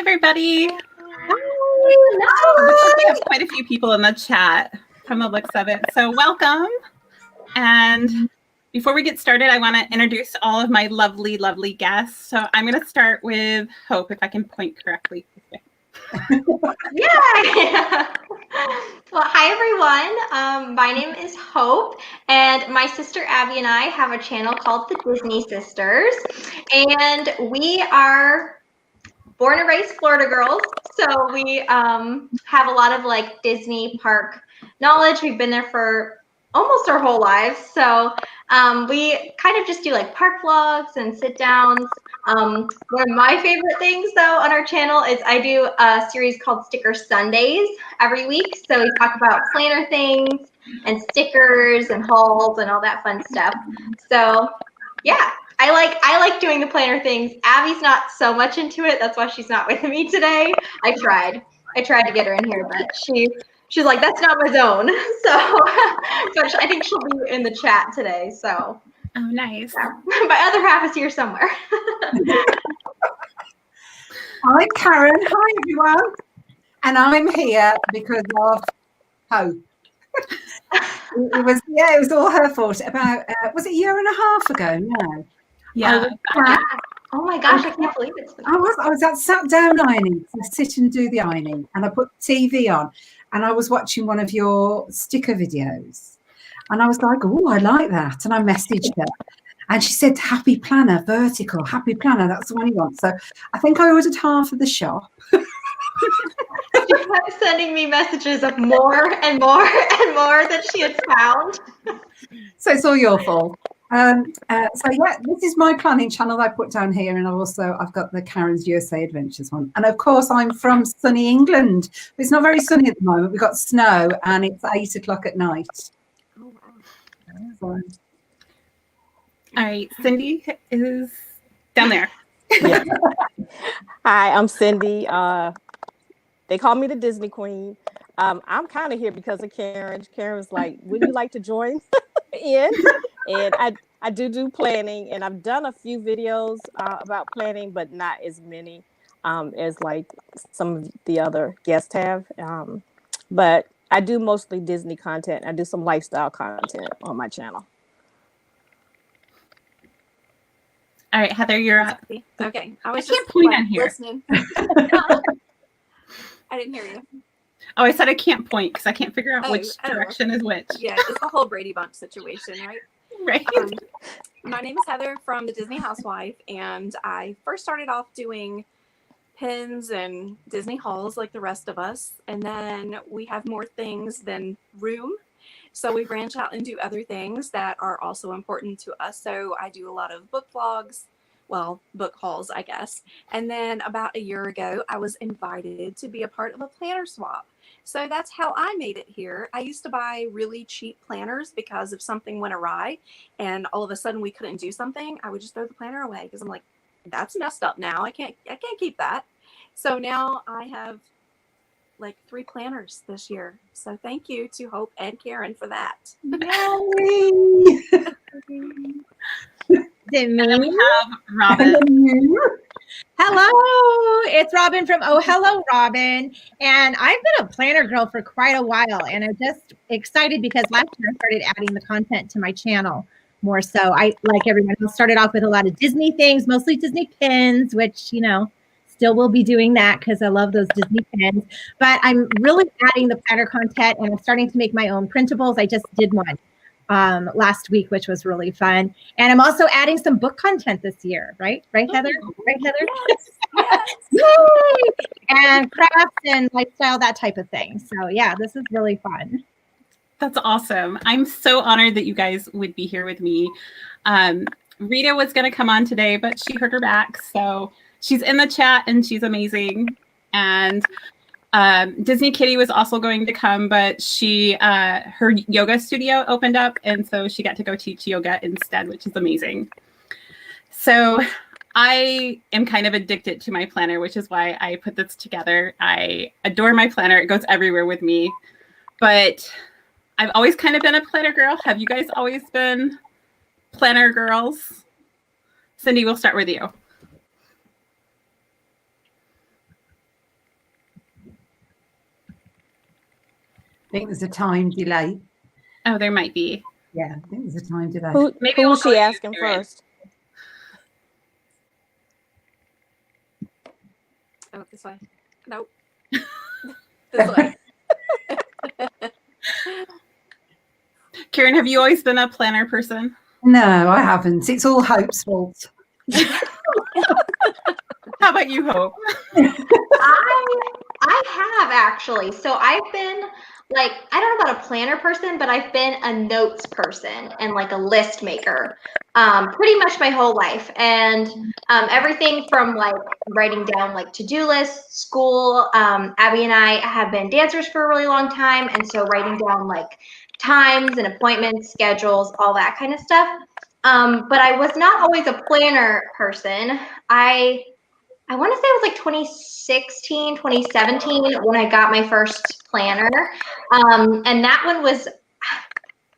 everybody. Hi. We have quite a few people in the chat from the looks of it. So welcome. And before we get started, I want to introduce all of my lovely, lovely guests. So I'm going to start with Hope, if I can point correctly. Yeah. Well, hi, everyone. My name is Hope, and my sister Abby and I have a channel called the Dizney Sisters, and we are born and raised Florida girls, so we have a lot of like Disney park knowledge. We've been there for almost our whole lives, so we kind of just do like park vlogs and sit downs. One of my favorite things though on our channel is I do a series called Sticker Sundays every week. So we talk about planner things and stickers and hauls and all that fun stuff. So yeah, I like doing the planner things. Abby's not so much into it. That's why she's not with me today. I tried to get her in here, but she's like, that's not my zone. So but I think she'll be in the chat today. So oh, nice. yeah. My other half is here somewhere. I'm Karen. Hi, everyone. And I'm here because of Hope. It was all her fault. About, was it a year and a half ago? No. Yeah. Oh my gosh, I can't believe it's been. I was sat down ironing. So I sit and do the ironing. And I put TV on. And I was watching one of your sticker videos. And I was like, oh, I like that. And I messaged her. And she said, happy planner, vertical, happy planner. That's the one you want. So I think I ordered half of the shop. She kept sending me messages of more and more and more that she had found. So it's all your fault. So yeah, this is my planning channel I put down here. And I've got the Karen's USA Adventures one. And of course, I'm from sunny England. It's not very sunny at the moment. We've got snow and it's 8 o'clock at night. Oh, wow. So, All right, Cindi is down there. Yeah. Hi, I'm Cindi. They call me the Disney Queen. I'm kind of here because of Karen. Karen was like, would you like to join in? And I do planning, and I've done a few videos about planning, but not as many as like some of the other guests have. But I do mostly Disney content. I do some lifestyle content on my channel. All right, Heather, you're up. Okay, I can't point on here. Listening. I didn't hear you. Oh, I said I can't point because I can't figure out which Oh. direction is which. Yeah, it's the whole Brady Bunch situation, right? Right. My name is Heather from the Disney Housewife, and I first started off doing pins and Disney hauls like the rest of us, and then we have more things than room. So we branch out and do other things that are also important to us. So I do a lot of book vlogs, well, book hauls, I guess. And then about a year ago, I was invited to be a part of a planner swap. So that's how I made it here. I used to buy really cheap planners because if something went awry and all of a sudden we couldn't do something, I would just throw the planner away because I'm like, that's messed up now. I can't keep that. So now I have like 3 planners this year. So thank you to Hope and Karen for that. yay! And then we have Robin. Hello, it's Robin from OhhelloRobin, and I've been a planner girl for quite a while, and I'm just excited because last year I started adding the content to my channel more so. I, like everyone else, started off with a lot of Disney things, mostly Disney pins, which, you know, still will be doing that because I love those Disney pins, but I'm really adding the planner content, and I'm starting to make my own printables. I just did one last week, which was really fun. And I'm also adding some book content this year, right? Right, Heather? Right, Heather? Yes. Yay! And crafts and lifestyle, that type of thing. So yeah, this is really fun. That's awesome. I'm so honored that you guys would be here with me. Rita was going to come on today, but she hurt her back. So she's in the chat and she's amazing. And Disney Kitty was also going to come, but her yoga studio opened up, and so she got to go teach yoga instead, which is amazing. So I am kind of addicted to my planner, which is why I put this together. I adore my planner. It goes everywhere with me, but I've always kind of been a planner girl. Have you guys always been planner girls? Cindi, we'll start with you. think there's a time delay. Oh, there might be. Yeah, I think there's a time delay. Maybe who we'll was go she to you, asking Karen. first? Oh, this way. Nope. This way. Karen, have you always been a planner person? No, I haven't. It's all Hope's fault. How about you, Hope? I have actually. So I've been like, I don't know about a planner person, but I've been a notes person and like a list maker pretty much my whole life. And everything from like writing down like to-do lists, school. Abby and I have been dancers for a really long time. And so writing down like times and appointments, schedules, all that kind of stuff. But I was not always a planner person. I want to say it was like 2016, 2017 when I got my first planner. And that one was,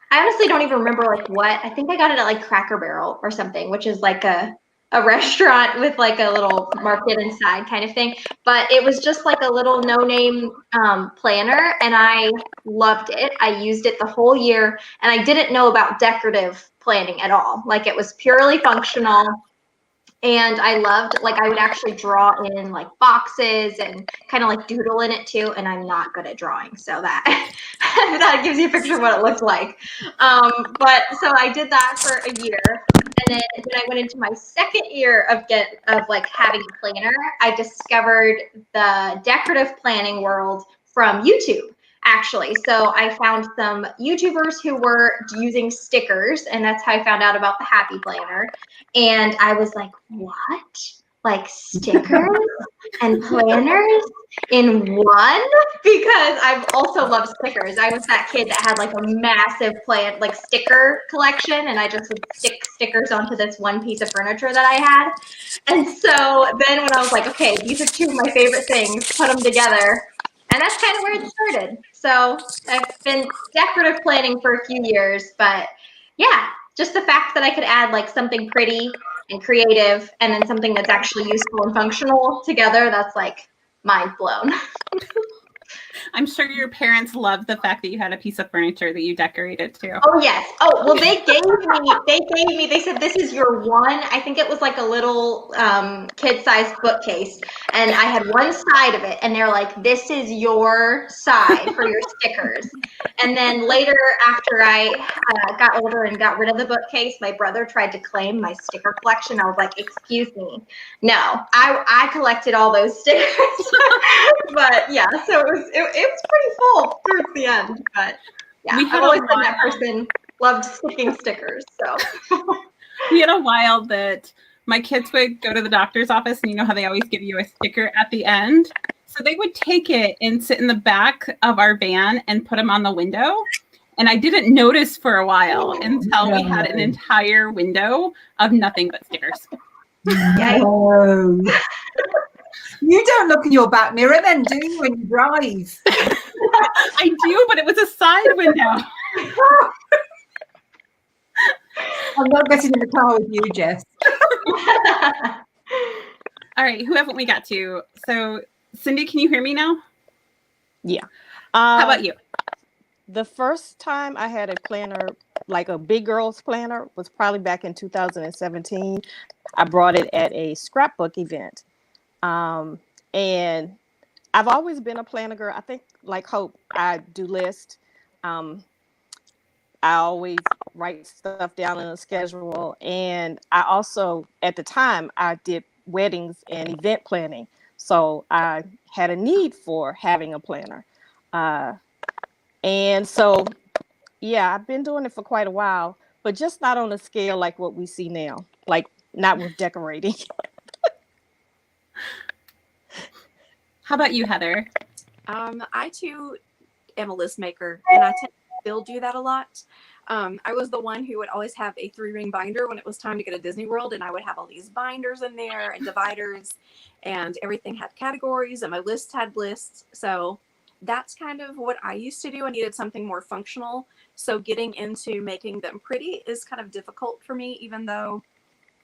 I honestly don't even remember like what. I think I got it at like Cracker Barrel or something, which is like a restaurant with like a little market inside kind of thing. But it was just like a little no-name planner, and I loved it. I used it the whole year, and I didn't know about decorative planning at all. Like it was purely functional. And I loved, like, I would actually draw in like boxes and kind of like doodle in it too. And I'm not good at drawing, so that that gives you a picture of what it looked like. But so I did that for a year, and then when I went into my second year of like having a planner, I discovered the decorative planning world from YouTube. Actually, so I found some YouTubers who were using stickers, and that's how I found out about the Happy Planner. And I was like, what? Like stickers and planners in one? Because I've also loved stickers. I was that kid that had like a massive like sticker collection, and I just would stick stickers onto this one piece of furniture that I had. And so then when I was like, okay, these are two of my favorite things, put them together. And that's kind of where it started. So I've been decorative planning for a few years, but yeah, just the fact that I could add like something pretty and creative and then something that's actually useful and functional together, that's like mind blown. I'm sure your parents loved the fact that you had a piece of furniture that you decorated too. Oh yes. Oh well, they gave me. They said this is your one. I think it was like a little kid-sized bookcase, and I had one side of it, and they're like, "This is your side for your stickers." And then later, after I got older and got rid of the bookcase, my brother tried to claim my sticker collection. I was like, "Excuse me, no, I collected all those stickers." But yeah, so it was pretty full towards the end, but. Yeah, I've always been that person, loved sticking stickers. So we had a while that my kids would go to the doctor's office, and you know how they always give you a sticker at the end? So they would take it and sit in the back of our van and put them on the window. And I didn't notice for a while until we had an entire window of nothing but stickers. No. You don't look in your back mirror then, do you, when you drive? I do, but it was a side window. I'm not getting in the car with you, Jess. All right, who haven't we got to? So, Cindi, can you hear me now? Yeah. How about you? The first time I had a planner, like a big girl's planner, was probably back in 2017. I brought it at a scrapbook event. And I've always been a planner girl. I think, like Hope, I do lists. I always write stuff down in a schedule. And I also, at the time, I did weddings and event planning. So I had a need for having a planner. And so, yeah, I've been doing it for quite a while, but just not on a scale like what we see now, like not with decorating. How about you, Heather? I too am a list maker, and I tend to still do that a lot. I was the one who would always have a 3-ring binder when it was time to go to Disney World, and I would have all these binders in there and dividers, and everything had categories, and my list had lists. So that's kind of what I used to do. I needed something more functional. So getting into making them pretty is kind of difficult for me, even though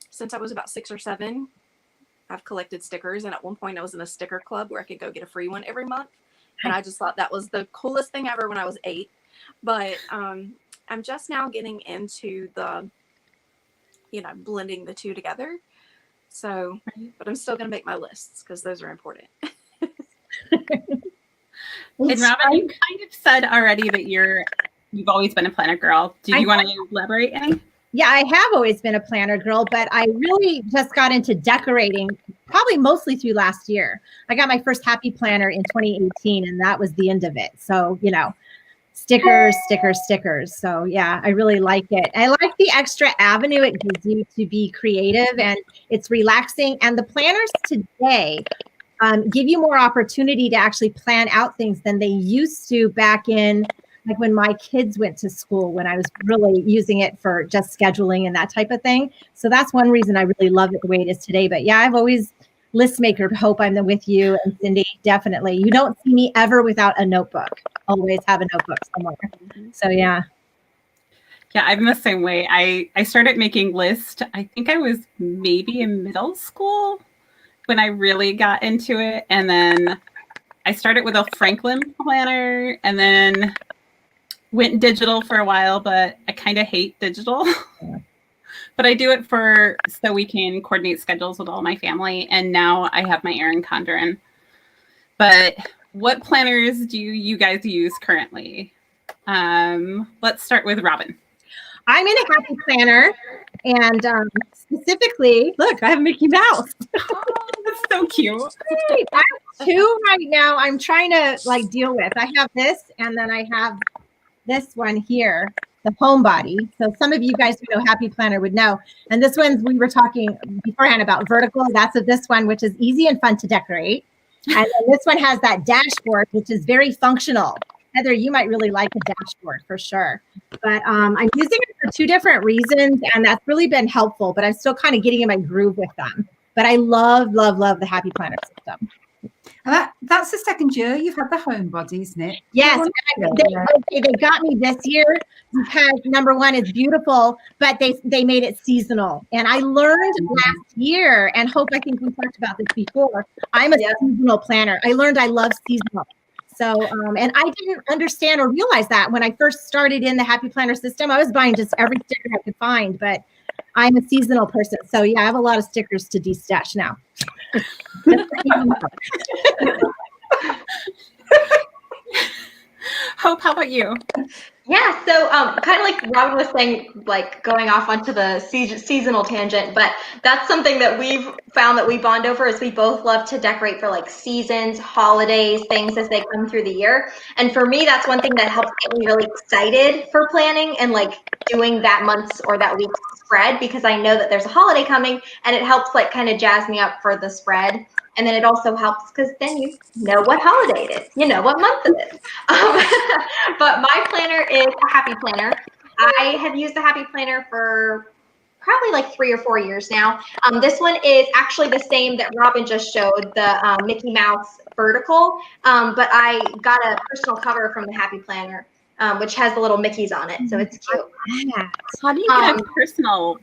since I was about 6 or 7, I've collected stickers. And at one point I was in a sticker club where I could go get a free one every month. And I just thought that was the coolest thing ever when I was 8. But I'm just now getting into the, blending the two together. So, but I'm still going to make my lists because those are important. And Robin, you kind of said already that you've always been a planner girl. Do you want to elaborate any? Yeah, I have always been a planner girl, but I really just got into decorating probably mostly through last year. I got my first happy planner in 2018, and that was the end of it. So, stickers, stickers, stickers. So yeah, I really like it. I like the extra avenue it gives you to be creative, and it's relaxing. And the planners today give you more opportunity to actually plan out things than they used to back in, like when my kids went to school, when I was really using it for just scheduling and that type of thing. So that's one reason I really love it the way it is today. But yeah, I've always list maker. Hope I'm with you and Cindi. Definitely. You don't see me ever without a notebook. Always have a notebook somewhere. So yeah. Yeah, I'm the same way. I started making lists. I think I was maybe in middle school when I really got into it. And then I started with a Franklin planner and then went digital for a while, but I kind of hate digital. Yeah. But I do it so we can coordinate schedules with all my family. And now I have my Erin Condren. But what planners do you guys use currently? Let's start with Robin. I'm in a happy planner, and specifically, look, I have Mickey Mouse. Oh, that's so cute. I have 2 right now. I'm trying to deal with. I have this, and then I have this one here, the homebody. So some of you guys who know Happy Planner would know. And this one's, we were talking beforehand about vertical. That's this one, which is easy and fun to decorate. And then this one has that dashboard, which is very functional. Heather, you might really like a dashboard for sure. But I'm using it for 2 different reasons, and that's really been helpful, but I'm still kind of getting in my groove with them. But I love, love, love the Happy Planner system. That's the second year you've had the homebody, isn't it? Yes, they got me this year because number one, it's beautiful, but they made it seasonal. And I learned last year, and Hope, I think we talked about this before, I'm a seasonal planner. I learned I love seasonal. So, and I didn't understand or realize that when I first started in the Happy Planner system. I was buying just every sticker I could find, but I'm a seasonal person. So yeah, I have a lot of stickers to de-stash now. Hope, how about you? Yeah, so kind of like Robin was saying, going off onto the seasonal tangent, but that's something that we've found that we bond over is we both love to decorate for seasons, holidays, things as they come through the year. And for me, that's one thing that helps get me really excited for planning and doing that month's or that week's spread, because I know that there's a holiday coming and it helps kind of jazz me up for the spread. And then it also helps because then you know what holiday it is, you know what month it is. But my planner is a Happy Planner. I have used the Happy Planner for probably 3 or 4 years now. This one is actually the same that Robin just showed, the Mickey Mouse vertical, but I got a personal cover from the Happy Planner, which has the little Mickeys on it, so it's cute. How do you get a personal?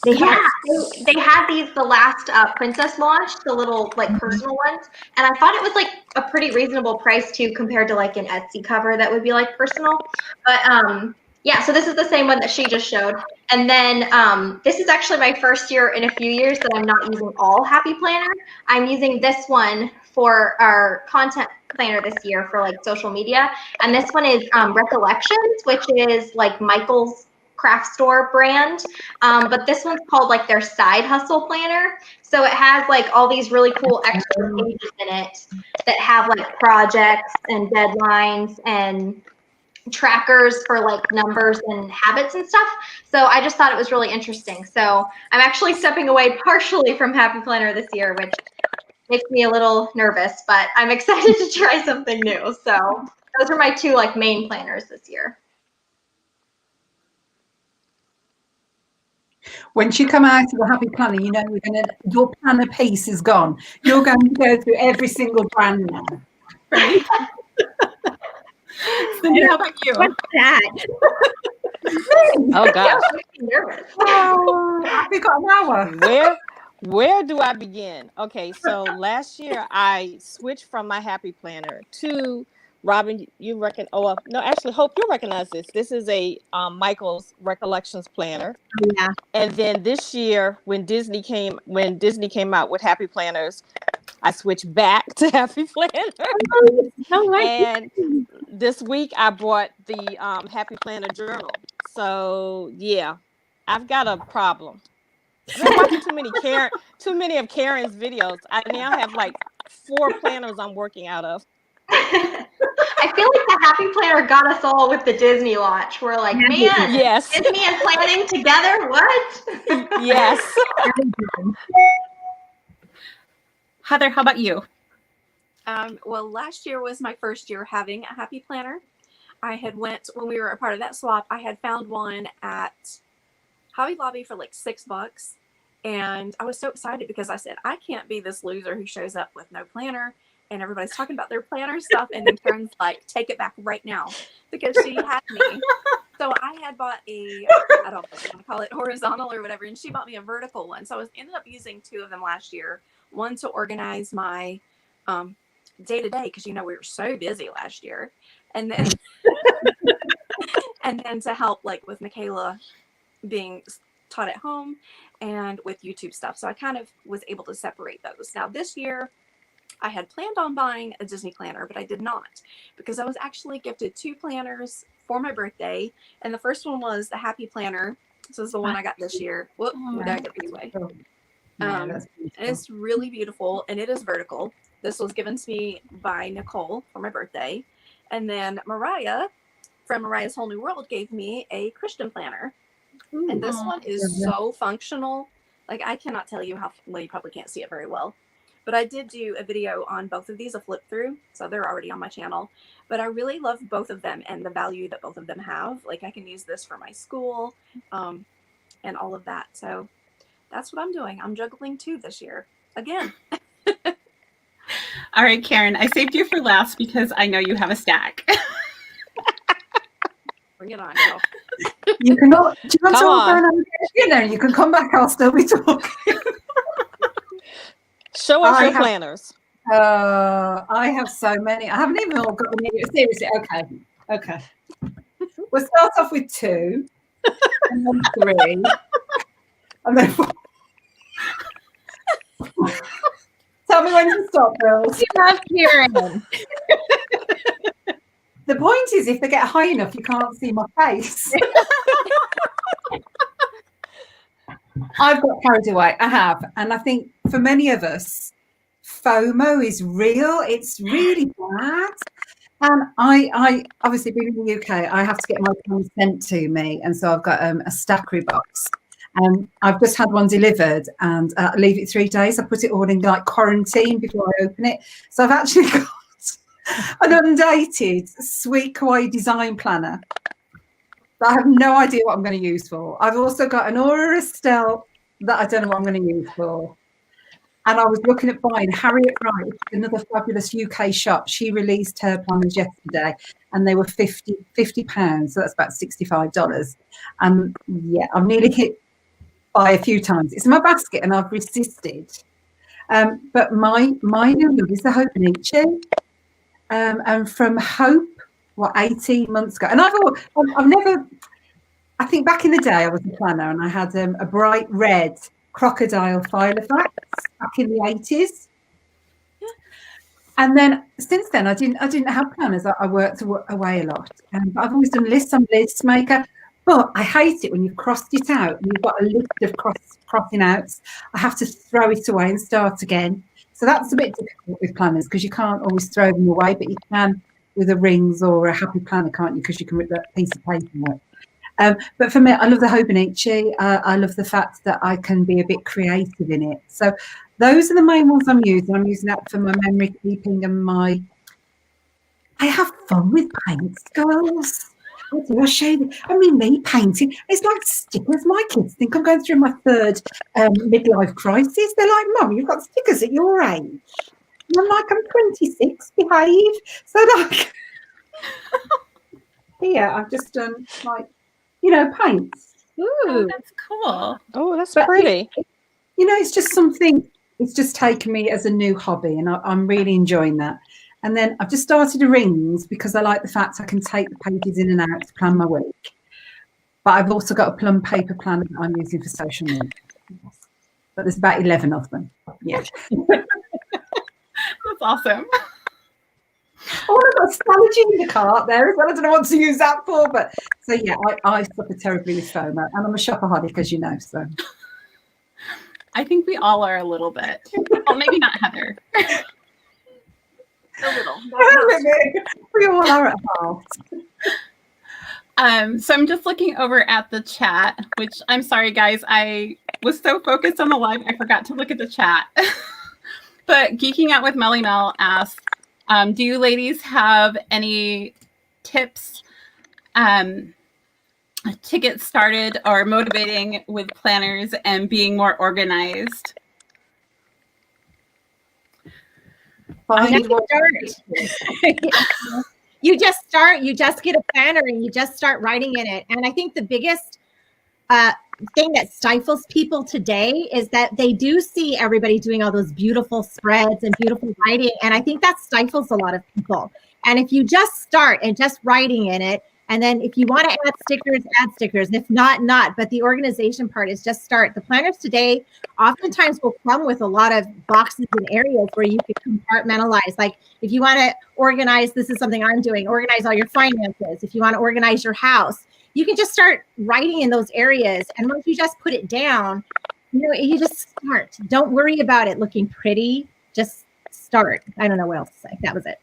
They had these the last Princess launched, the little personal ones, and I thought it was a pretty reasonable price too compared to an Etsy cover that would be personal. But yeah, so this is the same one that she just showed, and then this is actually my first year in a few years that I'm not using all Happy Planner. I'm using this one for our content planner this year for social media, and this one is Recollections, which is Michael's craft store brand, but this one's called their side hustle planner. So it has all these really cool extra pages in it that have projects and deadlines and trackers for numbers and habits and stuff. So I just thought it was really interesting. So I'm actually stepping away partially from Happy Planner this year, which makes me a little nervous, but I'm excited to try something new. So those are my 2 main planners this year. Once you come out of the Happy Planner, you know your planner piece is gone. You're going to go through every single brand now. Right? Cindi, how about you? What's that? Oh gosh. Oh, we got an hour. Where do I begin? Okay, so last year I switched from my Happy Planner to Robin, you reckon? Oh, no, actually, Hope, you'll recognize this. This is a Michael's Recollections planner. Yeah. And then this year, when Disney came out with Happy Planners, I switched back to Happy Planner. And this week I bought the Happy Planner journal. So yeah, I've got a problem. I've been watching too many of Karen's videos. I now have like 4 planners I'm working out of. I feel like the Happy Planner got us all with the Disney launch. We're like, man, yes. Disney and planning together? What? Yes. Heather, how about you? Well, last year was my first year having a Happy Planner. I had went, when we were a part of that swap, I had found one at Hobby Lobby for like $6. And I was so excited because I said, I can't be this loser who shows up with no planner and everybody's talking about their planner stuff. And then Karen's like, take it back right now, because she had me. So I had bought I don't know what you want to call it, horizontal or whatever. And she bought me a vertical one. So I ended up using 2 of them last year. One to organize my day to day, because we were so busy last year. And then and then to help like with Michaela being taught at home and with YouTube stuff. So I kind of was able to separate those. Now this year I had planned on buying a Disney planner, but I did not, because I was actually gifted 2 planners for my birthday. And the first one was the Happy Planner. This is the one I got this year. Whoop, did I get this way? And it's really beautiful, and it is vertical. This was given to me by Nicole for my birthday. And then Mariah from Mariah's Whole New World gave me a Christian planner. And this one is so functional. Like, I cannot tell you well, you probably can't see it very well. But I did do a video on both of these, a flip through. So they're already on my channel. But I really love both of them and the value that both of them have. Like, I can use this for my school and all of that. So that's what I'm doing. I'm juggling 2 this year. Again. All right, Karen, I saved you for last because I know you have a stack. Bring it on, girl. You can go. Do you want to talk on? You can come back. I'll still be talking. Show us your planners. I have so many. I haven't even all got them in. Seriously, okay. We'll start off with 2, and then 3, and then 4. Tell me when to stop, girls. You love Karen. The point is, if they get high enough, you can't see my face. I've got carried away. I have. And I think for many of us, FOMO is real. It's really bad. And I obviously, being in the UK, I have to get my plans sent to me. And so I've got a stackery box. And I've just had one delivered, and I leave it 3 days. I put it all in like quarantine before I open it. So I've actually got an undated sweet kawaii design planner that I have no idea what I'm going to use for. I've also got an Aura Estelle that I don't know what I'm going to use for. And I was looking at buying Harriet Wright, another fabulous UK shop. She released her planners yesterday, and they were £50. So that's about $65. And yeah, I've nearly hit buy a few times. It's in my basket, and I've resisted. But my new love is the Hope Nietzsche. And from Hope, 18 months ago. And I've never, I think back in the day I was a planner, and I had a bright red crocodile Filofax back in the 80s. And then since then I didn't have planners. I worked away a lot. But I've always done lists. I'm a list maker. But I hate it when you've crossed it out and you've got a list of crossing outs. I have to throw it away and start again. So that's a bit difficult with planners, because you can't always throw them away, but you can with a rings or a happy planner, can't you? Because you can rip that piece of paper out. But for me, I love the Hobonichi. I love the fact that I can be a bit creative in it. So those are the main ones I'm using. I'm using that for my memory keeping and I have fun with paints, girls. What do I show you? I mean, me painting, it's like stickers. My kids think I'm going through my 3rd midlife crisis. They're like, Mum, you've got stickers at your age. And I'm like, I'm 26, behave. So like, here, I've just done like, paints. Ooh, oh, that's cool. Oh, that's pretty. It's just something, it's just taken me as a new hobby, and I'm really enjoying that. And then I've just started a rings because I like the fact I can take the pages in and out to plan my week. But I've also got a plum paper planner that I'm using for social media. But there's about 11 of them. Yeah. That's awesome. Oh, I've got strategy in the cart there as well. I don't know what to use that for. But so, yeah, I suffer terribly with FOMO. And I'm a shopaholic, as you know. So I think we all are a little bit. Well, maybe not Heather. A little. We all are at heart. So I'm just looking over at the chat, which I'm sorry, guys. I was so focused on the live, I forgot to look at the chat. But Geeking Out with Melly Mel asked, do you ladies have any tips to get started or motivating with planners and being more organized? You just start, you just get a planner and you just start writing in it. And I think the biggest thing that stifles people today is that they do see everybody doing all those beautiful spreads and beautiful writing. And I think that stifles a lot of people. And if you just start and just writing in it, and then if you want to add stickers, and if not. But the organization part is just start. The planners today oftentimes will come with a lot of boxes and areas where you can compartmentalize. Like if you want to organize, this is something I'm doing, organize all your finances. If you want to organize your house, you can just start writing in those areas. And once you just put it down, you just start. Don't worry about it looking pretty. Just start. I don't know what else to say. That was it.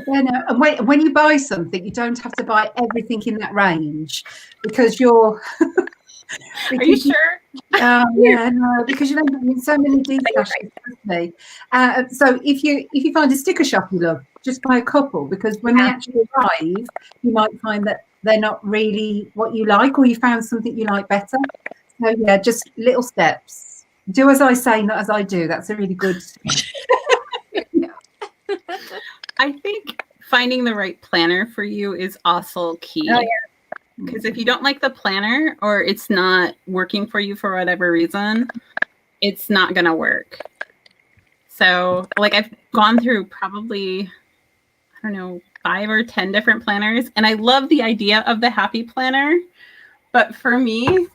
When you buy something, you don't have to buy everything in that range because you're. Are you sure? Yeah, no, because you end up in so many details. So if you find a sticker shop you love, just buy a couple because when they actually arrive, you might find that they're not really what you like, or you found something you like better. So yeah, just little steps. Do as I say, not as I do. That's a really good. I think finding the right planner for you is also key. Oh, yeah. Because if you don't like the planner or it's not working for you for whatever reason, it's not going to work. So like I've gone through probably, 5 or 10 different planners. And I love the idea of the happy planner. But for me,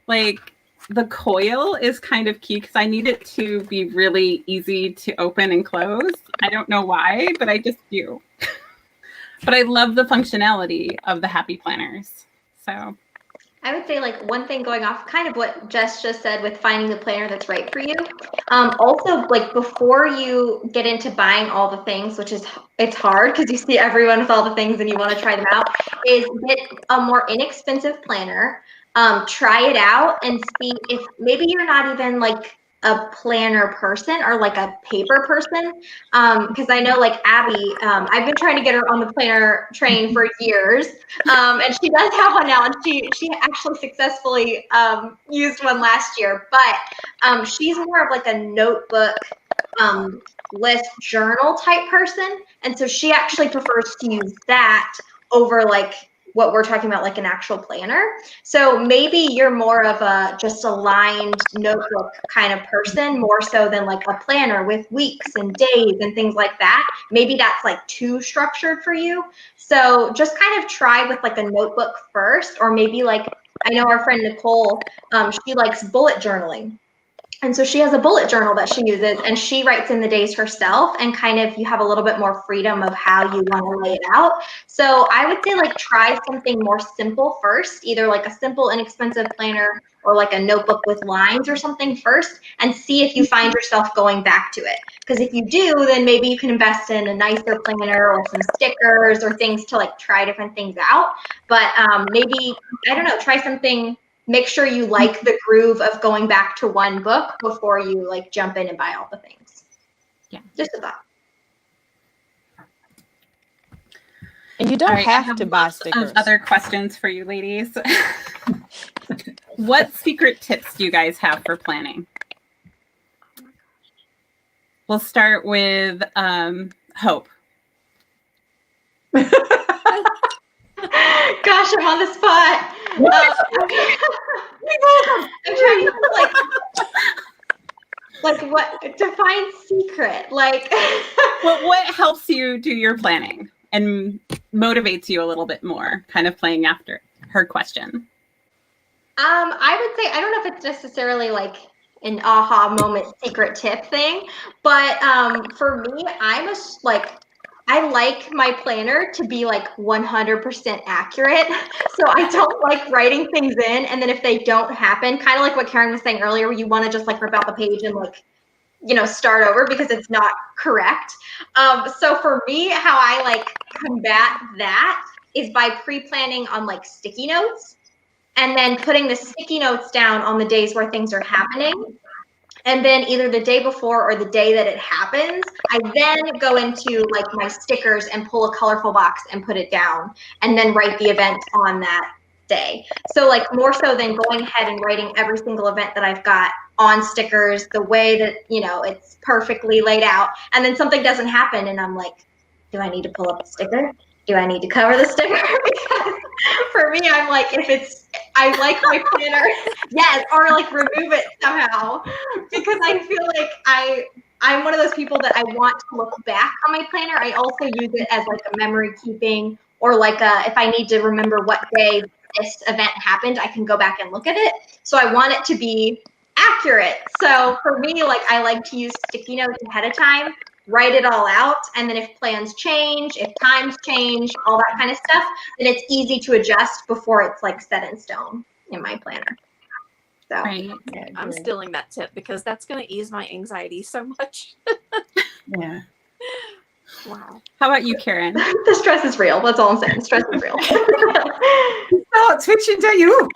like the coil is kind of key because I need it to be really easy to open and close. I don't know why, but I just do. But I love the functionality of the happy planners. So I would say like one thing going off kind of what Jess just said with finding the planner that's right for you. Also, like before you get into buying all the things, which is it's hard because you see everyone with all the things and you want to try them out, is get a more inexpensive planner. Try it out and see if maybe you're not even like a planner person or like a paper person. Because I know like Abby, I've been trying to get her on the planner train for years. And she does have one now, and she actually successfully used one last year. But she's more of like a notebook list journal type person. And so she actually prefers to use that over like what we're talking about, like an actual planner. So maybe you're more of a just aligned notebook kind of person, more so than like a planner with weeks and days and things like that. Maybe that's like too structured for you. So just kind of try with like a notebook first, or maybe like, I know our friend Nicole, she likes bullet journaling. And so she has a bullet journal that she uses, and she writes in the days herself, and kind of you have a little bit more freedom of how you want to lay it out. So I would say like try something more simple first, either like a simple inexpensive planner or like a notebook with lines or something first, and see if you find yourself going back to it. Because if you do, then maybe you can invest in a nicer planner or some stickers or things to like try different things out. But maybe, I don't know, try something. Make sure you like the groove of going back to one book before you like jump in and buy all the things. Yeah. Just a thought. And you don't have to buy stickers. Other questions for you ladies. What secret tips do you guys have for planning? We'll start with Hope. Gosh, I'm on the spot. I'm trying to like. Like what? Define secret. Like What helps you do your planning and motivates you a little bit more, kind of playing after her question? I would say, I don't know if it's necessarily like an aha moment secret tip thing, but for me, I like my planner to be like 100% accurate. So I don't like writing things in, and then if they don't happen, kind of like what Karen was saying earlier, where you want to just like rip out the page and like, start over because it's not correct. So for me, how I like combat that is by pre-planning on like sticky notes, and then putting the sticky notes down on the days where things are happening. And then either the day before or the day that it happens, I then go into like my stickers and pull a colorful box and put it down, and then write the event on that day. So like more so than going ahead and writing every single event that I've got on stickers the way that, it's perfectly laid out. And then something doesn't happen and I'm like, do I need to pull up the sticker? Do I need to cover the sticker? Because for me, I'm like, I like my planner, yes, or like remove it somehow, because I feel like I'm one of those people that I want to look back on my planner. I also use it as like a memory keeping, or like if I need to remember what day this event happened, I can go back and look at it. So I want it to be accurate. So for me, like I like to use sticky notes ahead of time, write it all out, and then if plans change, if times change, all that kind of stuff, then it's easy to adjust before it's like set in stone in my planner. So Right. I'm stealing that tip because that's going to ease my anxiety so much. Yeah. Wow. How about you, Karen? The stress is real. That's all I'm saying. Stress is real. You start twitching, don't you?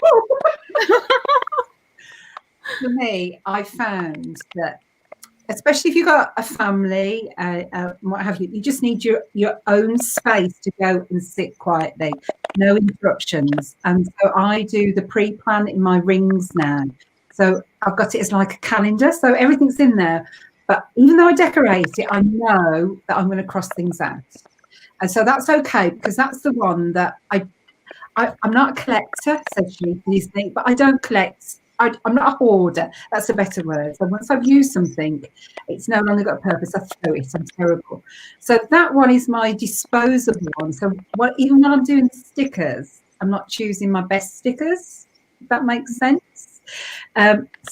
For me, I found that, especially if you've got a family, what have you, you just need your own space to go and sit quietly, no interruptions. And so I do the pre-plan in my rings now. So I've got it as like a calendar, so everything's in there. But even though I decorate it, I know that I'm going to cross things out. And so that's okay, because that's the one that I'm not a collector, says Dizney, but I don't collect. I'm not a hoarder. That's a better word. So once I've used something, it's no longer got a purpose. I throw it. I'm terrible. So that one is my disposable one. So even when I'm doing stickers, I'm not choosing my best stickers, if that makes sense.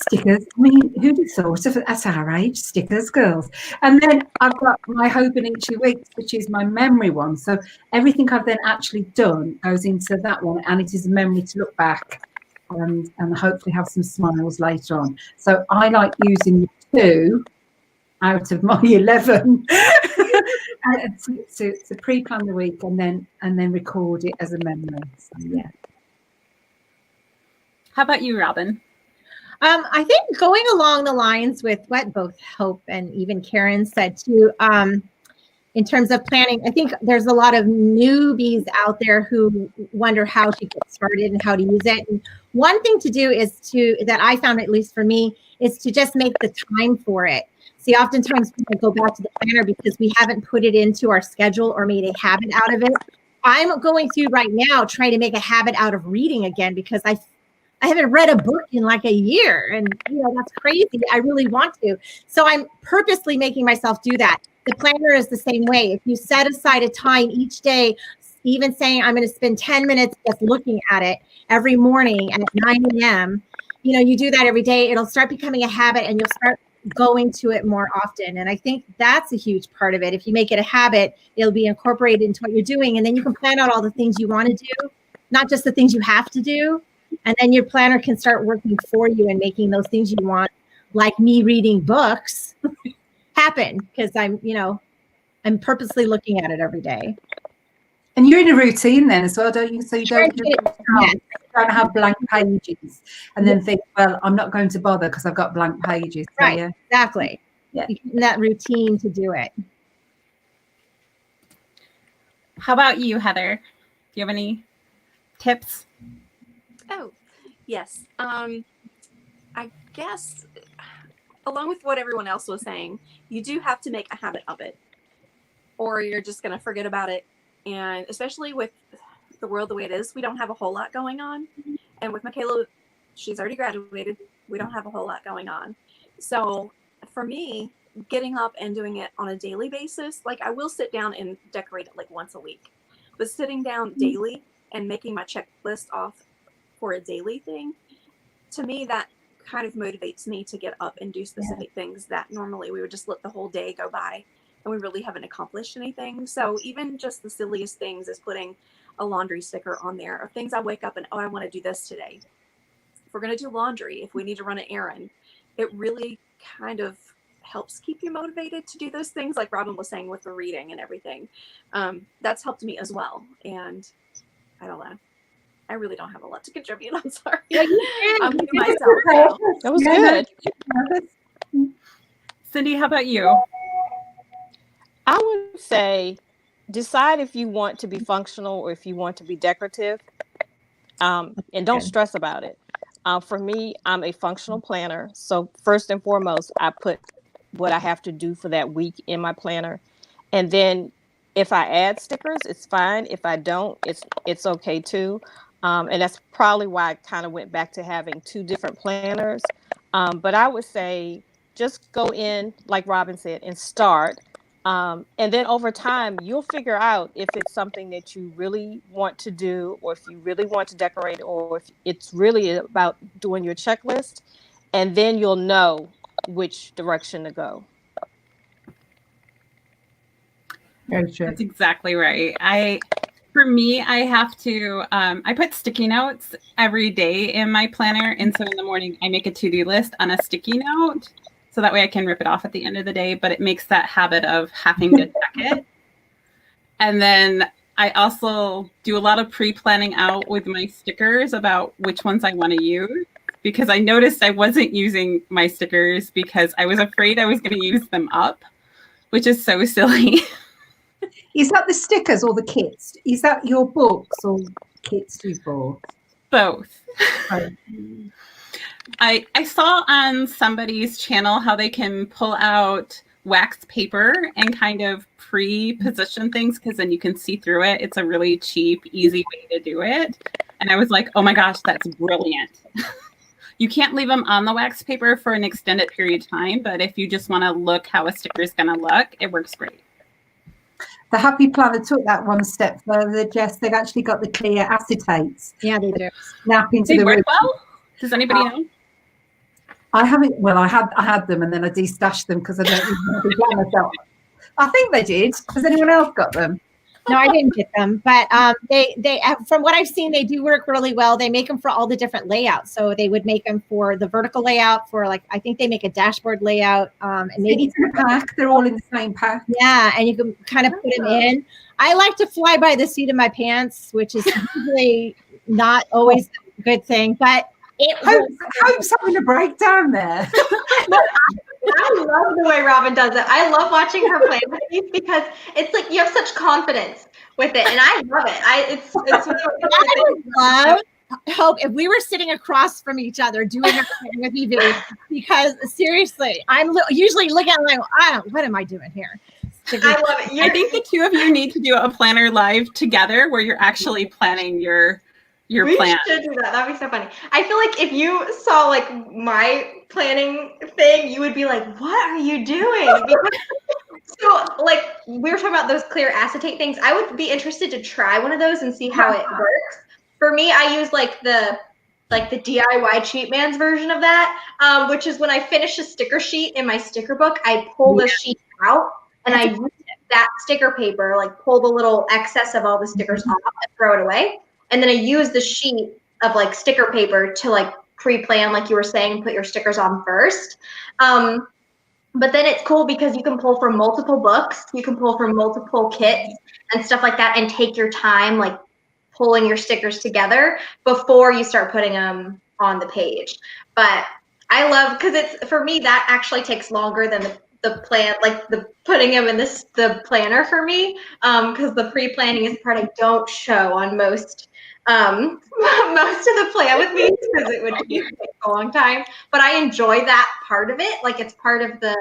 Stickers, I mean, who'd have thought of it at our age? Stickers, girls. And then I've got my Hope in Each Week, which is my memory one. So everything I've then actually done goes into that one, and it is a memory to look back and hopefully have some smiles later on. So I like using 2 out of my 11 to pre-plan the week and then record it as a memory. So yeah. How about you, Robin? I think going along the lines with what both Hope and even Karen said too, in terms of planning, I think there's a lot of newbies out there who wonder how to get started and how to use it. And one thing to do that I found, at least for me, is to just make the time for it. See, oftentimes people go back to the planner because we haven't put it into our schedule or made a habit out of it. I'm going through right now trying to make a habit out of reading again, because I haven't read a book in like a year, and that's crazy. I really want to. So I'm purposely making myself do that. The planner is the same way. If you set aside a time each day, even saying I'm going to spend 10 minutes just looking at it every morning at 9 a.m., you do that every day, it'll start becoming a habit and you'll start going to it more often. And I think that's a huge part of it. If you make it a habit, it'll be incorporated into what you're doing. And then you can plan out all the things you want to do, not just the things you have to do. And then your planner can start working for you and making those things you want, like me reading books, happen, because I'm purposely looking at it every day. And you're in a routine then as well, don't you? So you don't have blank pages and then think, well, I'm not going to bother because I've got blank pages. So, right, yeah. Exactly. Yeah. You get in that routine to do it. How about you, Heather? Do you have any tips? Oh, yes. I guess along with what everyone else was saying, you do have to make a habit of it, or you're just going to forget about it. And especially with the world the way it is, we don't have a whole lot going on. And with Michaela, she's already graduated. We don't have a whole lot going on. So for me, getting up and doing it on a daily basis, like I will sit down and decorate it like once a week, but sitting down daily and making my checklist off for a daily thing, to me, that kind of motivates me to get up and do specific things that normally we would just let the whole day go by and we really haven't accomplished anything. So even just the silliest things is putting a laundry sticker on there, or things I wake up and, oh, I want to do this today. If we're going to do laundry, if we need to run an errand, it really kind of helps keep you motivated to do those things, like Robin was saying with the reading and everything. That's helped me as well. And I don't know. I really don't have a lot to contribute. I'm sorry. I'm to myself. So. That was good. Cindi, how about you? I would say decide if you want to be functional or if you want to be decorative, and don't stress about it. For me, I'm a functional planner. So first and foremost, I put what I have to do for that week in my planner. And then if I add stickers, it's fine. If I don't, it's okay too. And that's probably why I kind of went back to having 2 different planners. But I would say just go in, like Robin said, and start. And then over time, you'll figure out if it's something that you really want to do, or if you really want to decorate, or if it's really about doing your checklist. And then you'll know which direction to go. Very true. That's exactly right. For me, I have to, I put sticky notes every day in my planner. And so in the morning, I make a to-do list on a sticky note. So that way I can rip it off at the end of the day, but it makes that habit of having to check it. And then I also do a lot of pre-planning out with my stickers about which ones I want to use, because I noticed I wasn't using my stickers because I was afraid I was going to use them up, which is so silly. Is that the stickers or the kits? Is that your books or kits you bought? Both. Oh. I saw on somebody's channel how they can pull out wax paper and kind of pre-position things, because then you can see through it. It's a really cheap, easy way to do it. And I was like, oh my gosh, that's brilliant. You can't leave them on the wax paper for an extended period of time, but if you just want to look how a sticker is going to look, it works great. The Happy Planner took that one step further, Jess. They've actually got the clear acetates. Yeah, they do. Snap into They the work roof. well? Does anybody know? I haven't. Well, I had them, and then I destashed them because I don't even know the myself. I think they did. Has anyone else got them? No, I didn't get them, but they from what I've seen, they do work really well. They make them for all the different layouts. So they would make them for the vertical layout, for like, I think they make a dashboard layout, and maybe It's in a pack. They're all in the same pack. yeah, and you can kind of put them in. I like to fly by the seat of my pants, which is usually not always a good thing, but Hope's having a breakdown there. I love the way Robin does it. I love watching her play with these because it's like you have such confidence with it, and I love it. It's I would love Hope if we were sitting across from each other doing a thing with you, because seriously, I'm usually looking like, what am I doing here? I love it. I think the 2 of you need to do a planner live together where you're actually planning your we plan. should do that. That'd be so funny. I feel like if you saw like my planning thing, you would be like, what are you doing? So like we were talking about those clear acetate things. I would be interested to try one of those and see how it works. For me, I use like the DIY cheap man's version of that, which is when I finish a sticker sheet in my sticker book, I pull the sheet out and I use that sticker paper, like pull the little excess of all the stickers off and throw it away. And then I use the sheet of like sticker paper to like pre-plan, like you were saying, put your stickers on first. But then it's cool because you can pull from multiple books, you can pull from multiple kits and stuff like that, and take your time like pulling your stickers together before you start putting them on the page. But I love, because it's, for me, that actually takes longer than the plan, like the putting them in the planner for me, because the pre-planning is the part I don't show on most of the plan with me, because it would take a long time. But I enjoy that part of it. Like it's part of the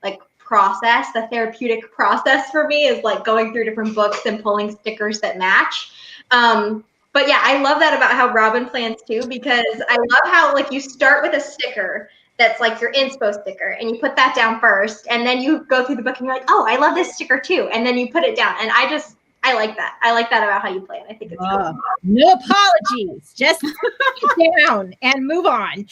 like process, the therapeutic process for me is like going through different books and pulling stickers that match. But yeah, I love that about how Robin plans too, because I love how like you start with a sticker that's like your inspo sticker, and you put that down first, and then you go through the book and you're like, oh, I love this sticker too, and then you put it down. And I like that. I like that about how you plan. I think it's cool. No apologies. Just sit down and move on.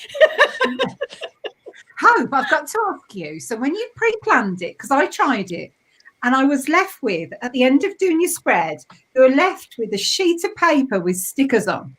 Hope, I've got to ask you. So when you pre-planned it, because I tried it, and I was left with, at the end of doing your spread, you were left with a sheet of paper with stickers on.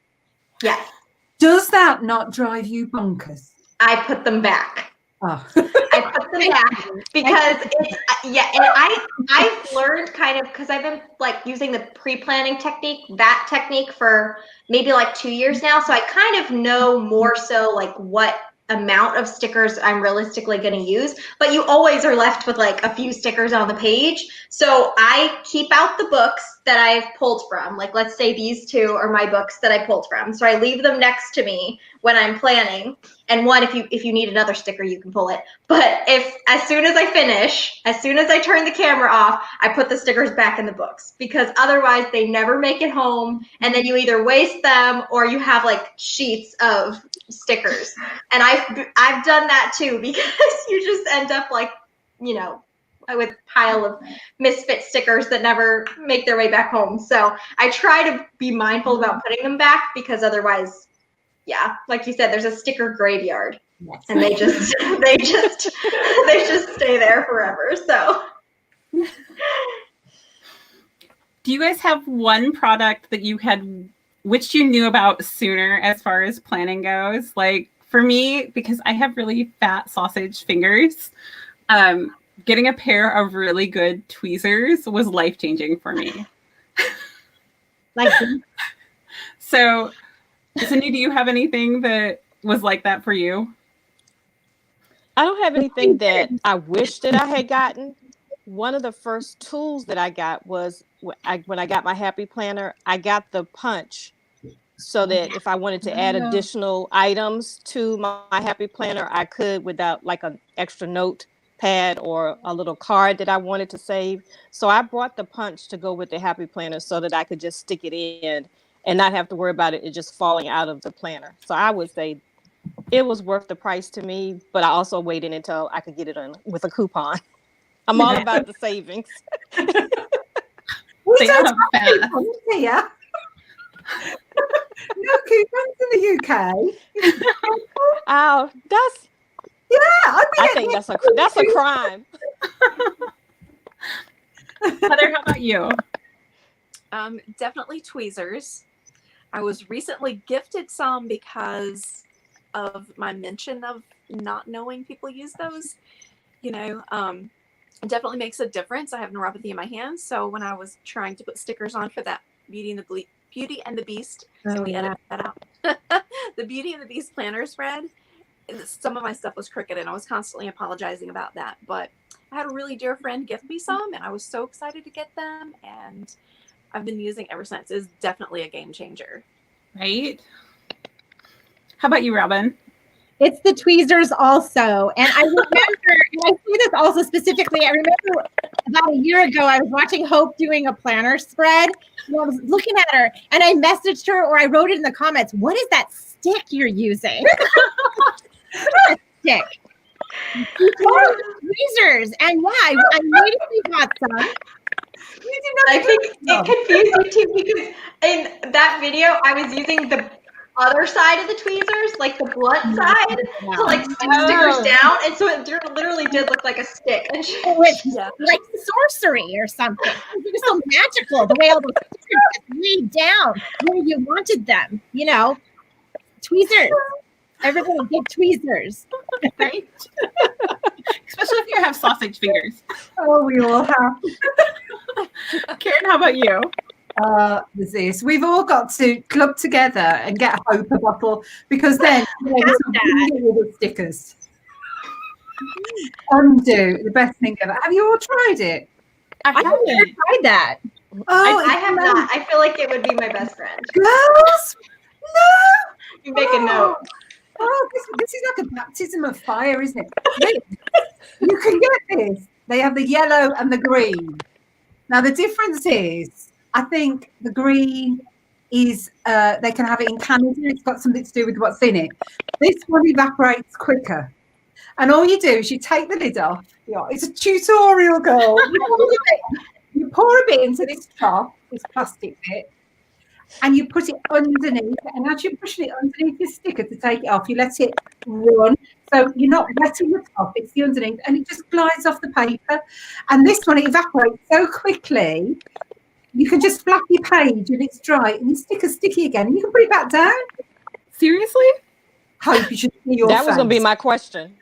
Yes. Does that not drive you bonkers? I put them back. Oh. I put them back because it's, and I've learned kind of, because I've been like using the pre-planning technique, that technique for maybe like 2 years now. So I kind of know more so like what amount of stickers I'm realistically going to use, but you always are left with like a few stickers on the page. So I keep out the books that I've pulled from. Like, let's say these two are my books that I pulled from. So I leave them next to me when I'm planning. And one, if you need another sticker, you can pull it. But as soon as I finish, as soon as I turn the camera off, I put the stickers back in the books, because otherwise they never make it home. And then you either waste them or you have like sheets of stickers. And I've done that too, because you just end up like, you know, with a pile of misfit stickers that never make their way back home. So I try to be mindful about putting them back, because otherwise, yeah, like you said, there's a sticker graveyard, and they just they just stay there forever. So do you guys have one product that you had, which you knew about sooner as far as planning goes? Like for me, because I have really fat sausage fingers, getting a pair of really good tweezers was life-changing for me. Like, so Cindi, do you have anything that was like that for you? I don't have anything that I wish that I had gotten. One of the first tools that I got was when I got my Happy Planner, I got the punch, so that if I wanted to add additional items to my Happy Planner, I could without like an extra notepad or a little card that I wanted to save. So I brought the punch to go with the Happy Planner so that I could just stick it in and not have to worry about it just falling out of the planner. So I would say it was worth the price to me, but I also waited until I could get it on with a coupon. I'm all about the savings. We don't have coupons here. No coupons in the UK. Oh, I think that's a crime. Heather, how about you? Definitely tweezers. I was recently gifted some because of my mention of not knowing people use those. You know, it definitely makes a difference. I have neuropathy in my hands, so when I was trying to put stickers on for that Beauty and the Beast, can we edit that out? The Beauty and the Beast planner spread, some of my stuff was crooked, and I was constantly apologizing about that. But I had a really dear friend gift me some, and I was so excited to get them, and I've been using ever since. It's definitely a game changer. Right? How about you, Robin? it's the tweezers also. And I remember, and I see this also specifically, I remember about a year ago, I was watching Hope doing a planner spread. And I was looking at her and I messaged her, or I wrote it in the comments, what is that stick you're using? A stick. Tweezers. And yeah, I immediately got some. I think it confused me too, because in that video, I was using the other side of the tweezers, like the blunt side, to like stick stickers down, and so it literally did look like a stick. And like sorcery or something. It was so magical the way all the stickers just laid down where you wanted them. You know, tweezers. Everybody get tweezers, right? Especially if you have sausage fingers. Oh, we all have. Karen, how about you? This. We've all got to club together and get Hope a bottle, because then with the stickers. Undo, the best thing ever. Have you all tried it? I haven't tried that. Oh, I have not. I feel like it would be my best friend. Girls, no. You make a note. Oh, this is like a baptism of fire, isn't it? You can get this. They have the yellow and the green. Now, the difference is, I think the green is, they can have it in Canada. It's got something to do with what's in it. This one evaporates quicker. And all you do is you take the lid off. It's a tutorial, girl. You pour a bit into this top, this plastic bit, and you put it underneath. And as you're pushing it underneath the sticker to take it off, you let it run. So you're not wetting the top, it's the underneath, and it just glides off the paper. And this one, it evaporates so quickly, you can just flap your page and it's dry, and your sticker's sticky again, and you can put it back down. Seriously? Hope you should see your That was going to be my question.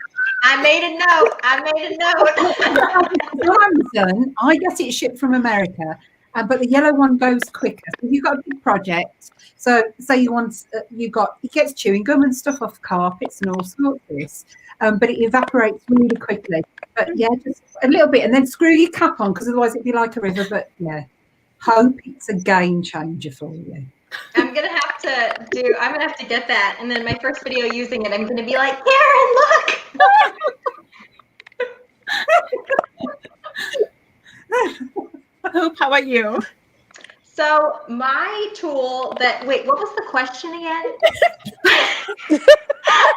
I made a note. On Amazon, I get it shipped from America, but the yellow one goes quicker. So you've got a big project. So say it gets chewing gum and stuff off carpets and all sorts of this, but it evaporates really quickly. But yeah, just a little bit, and then screw your cap on, because otherwise it'd be like a river. But yeah, hope it's a game changer for you. I'm gonna have to get that, and then my first video using it, I'm gonna be like, Karen, look. Hope, how about you? So my tool wait, what was the question again?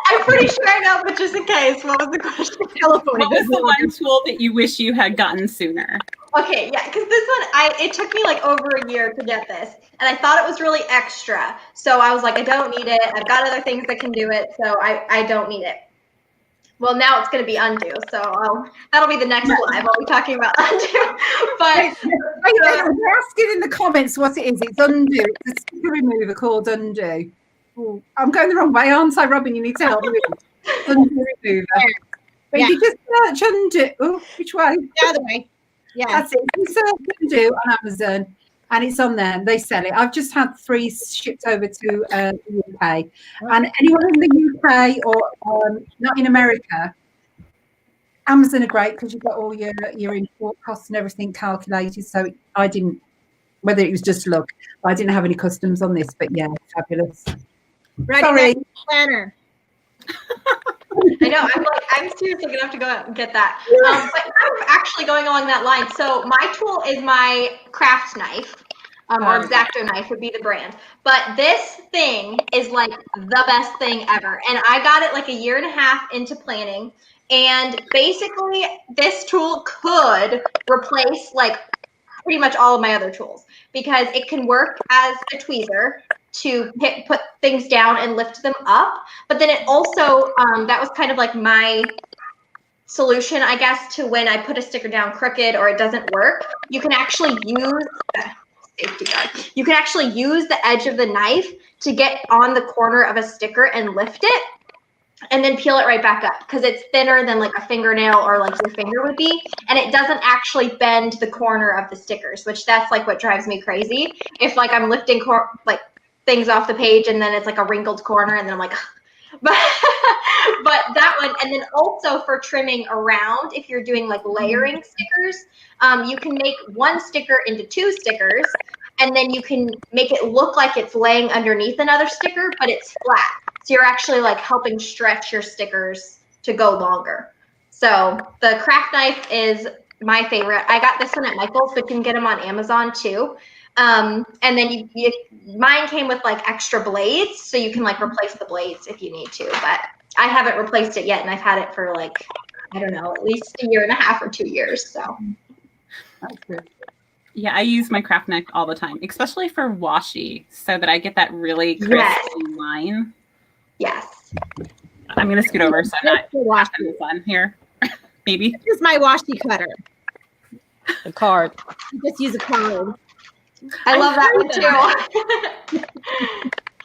I'm pretty sure I know, but just in case, what was the question? What was the one tool that you wish you had gotten sooner? Okay, yeah, because this one, it took me like over a year to get this, and I thought it was really extra. So I was like, I don't need it. I've got other things that can do it, so I don't need it. Well, now it's going to be undo, so that'll be the next live. I'll be talking about undo. But they're asking in the comments what it is. It's undo. It's a sticker remover called undo. Ooh, I'm going the wrong way, aren't I, Robin? You need to help me with it. Undo remover. But you just search undo. Oh, which way? The other way. Yeah. That's it. You search undo on Amazon, and it's on there. They sell it. I've just had 3 shipped over to the UK. And anyone in the UK or not in America, Amazon are great because you've got all your import costs and everything calculated. So I didn't, whether it was just luck, I didn't have any customs on this. But yeah, fabulous. Ready, Sorry. planner. I know. I'm seriously gonna have to go out and get that. But I'm actually going along that line. So my tool is my craft knife, or X-Acto knife would be the brand. But this thing is like the best thing ever, and I got it like a year and a half into planning. And basically, this tool could replace like pretty much all of my other tools because it can work as a tweezer to put things down and lift them up. But then it also, that was kind of like my solution, I guess, to when I put a sticker down crooked or it doesn't work. You can actually use, safety guard, you can actually use the edge of the knife to get on the corner of a sticker and lift it and then peel it right back up because it's thinner than like a fingernail or like your finger would be, and it doesn't actually bend the corner of the stickers, which that's like what drives me crazy. If like I'm lifting like things off the page and then it's like a wrinkled corner and then I'm like, but that one, and then also for trimming around, if you're doing like layering stickers, you can make one sticker into 2 stickers, and then you can make it look like it's laying underneath another sticker, but it's flat. So you're actually like helping stretch your stickers to go longer. So the craft knife is my favorite. I got this one at Michael's, but you can get them on Amazon too. And then mine came with like extra blades, so you can like replace the blades if you need to, but I haven't replaced it yet, and I've had it for like, I don't know, at least a year and a half or 2 years. So That's good. Yeah, I use my craft knife all the time, especially for washi, so that I get that really crisp line. Yes. I'm going to scoot over so I'm not having this on here. Maybe. This is my washi cutter. The card. You just use a card. I love that one too.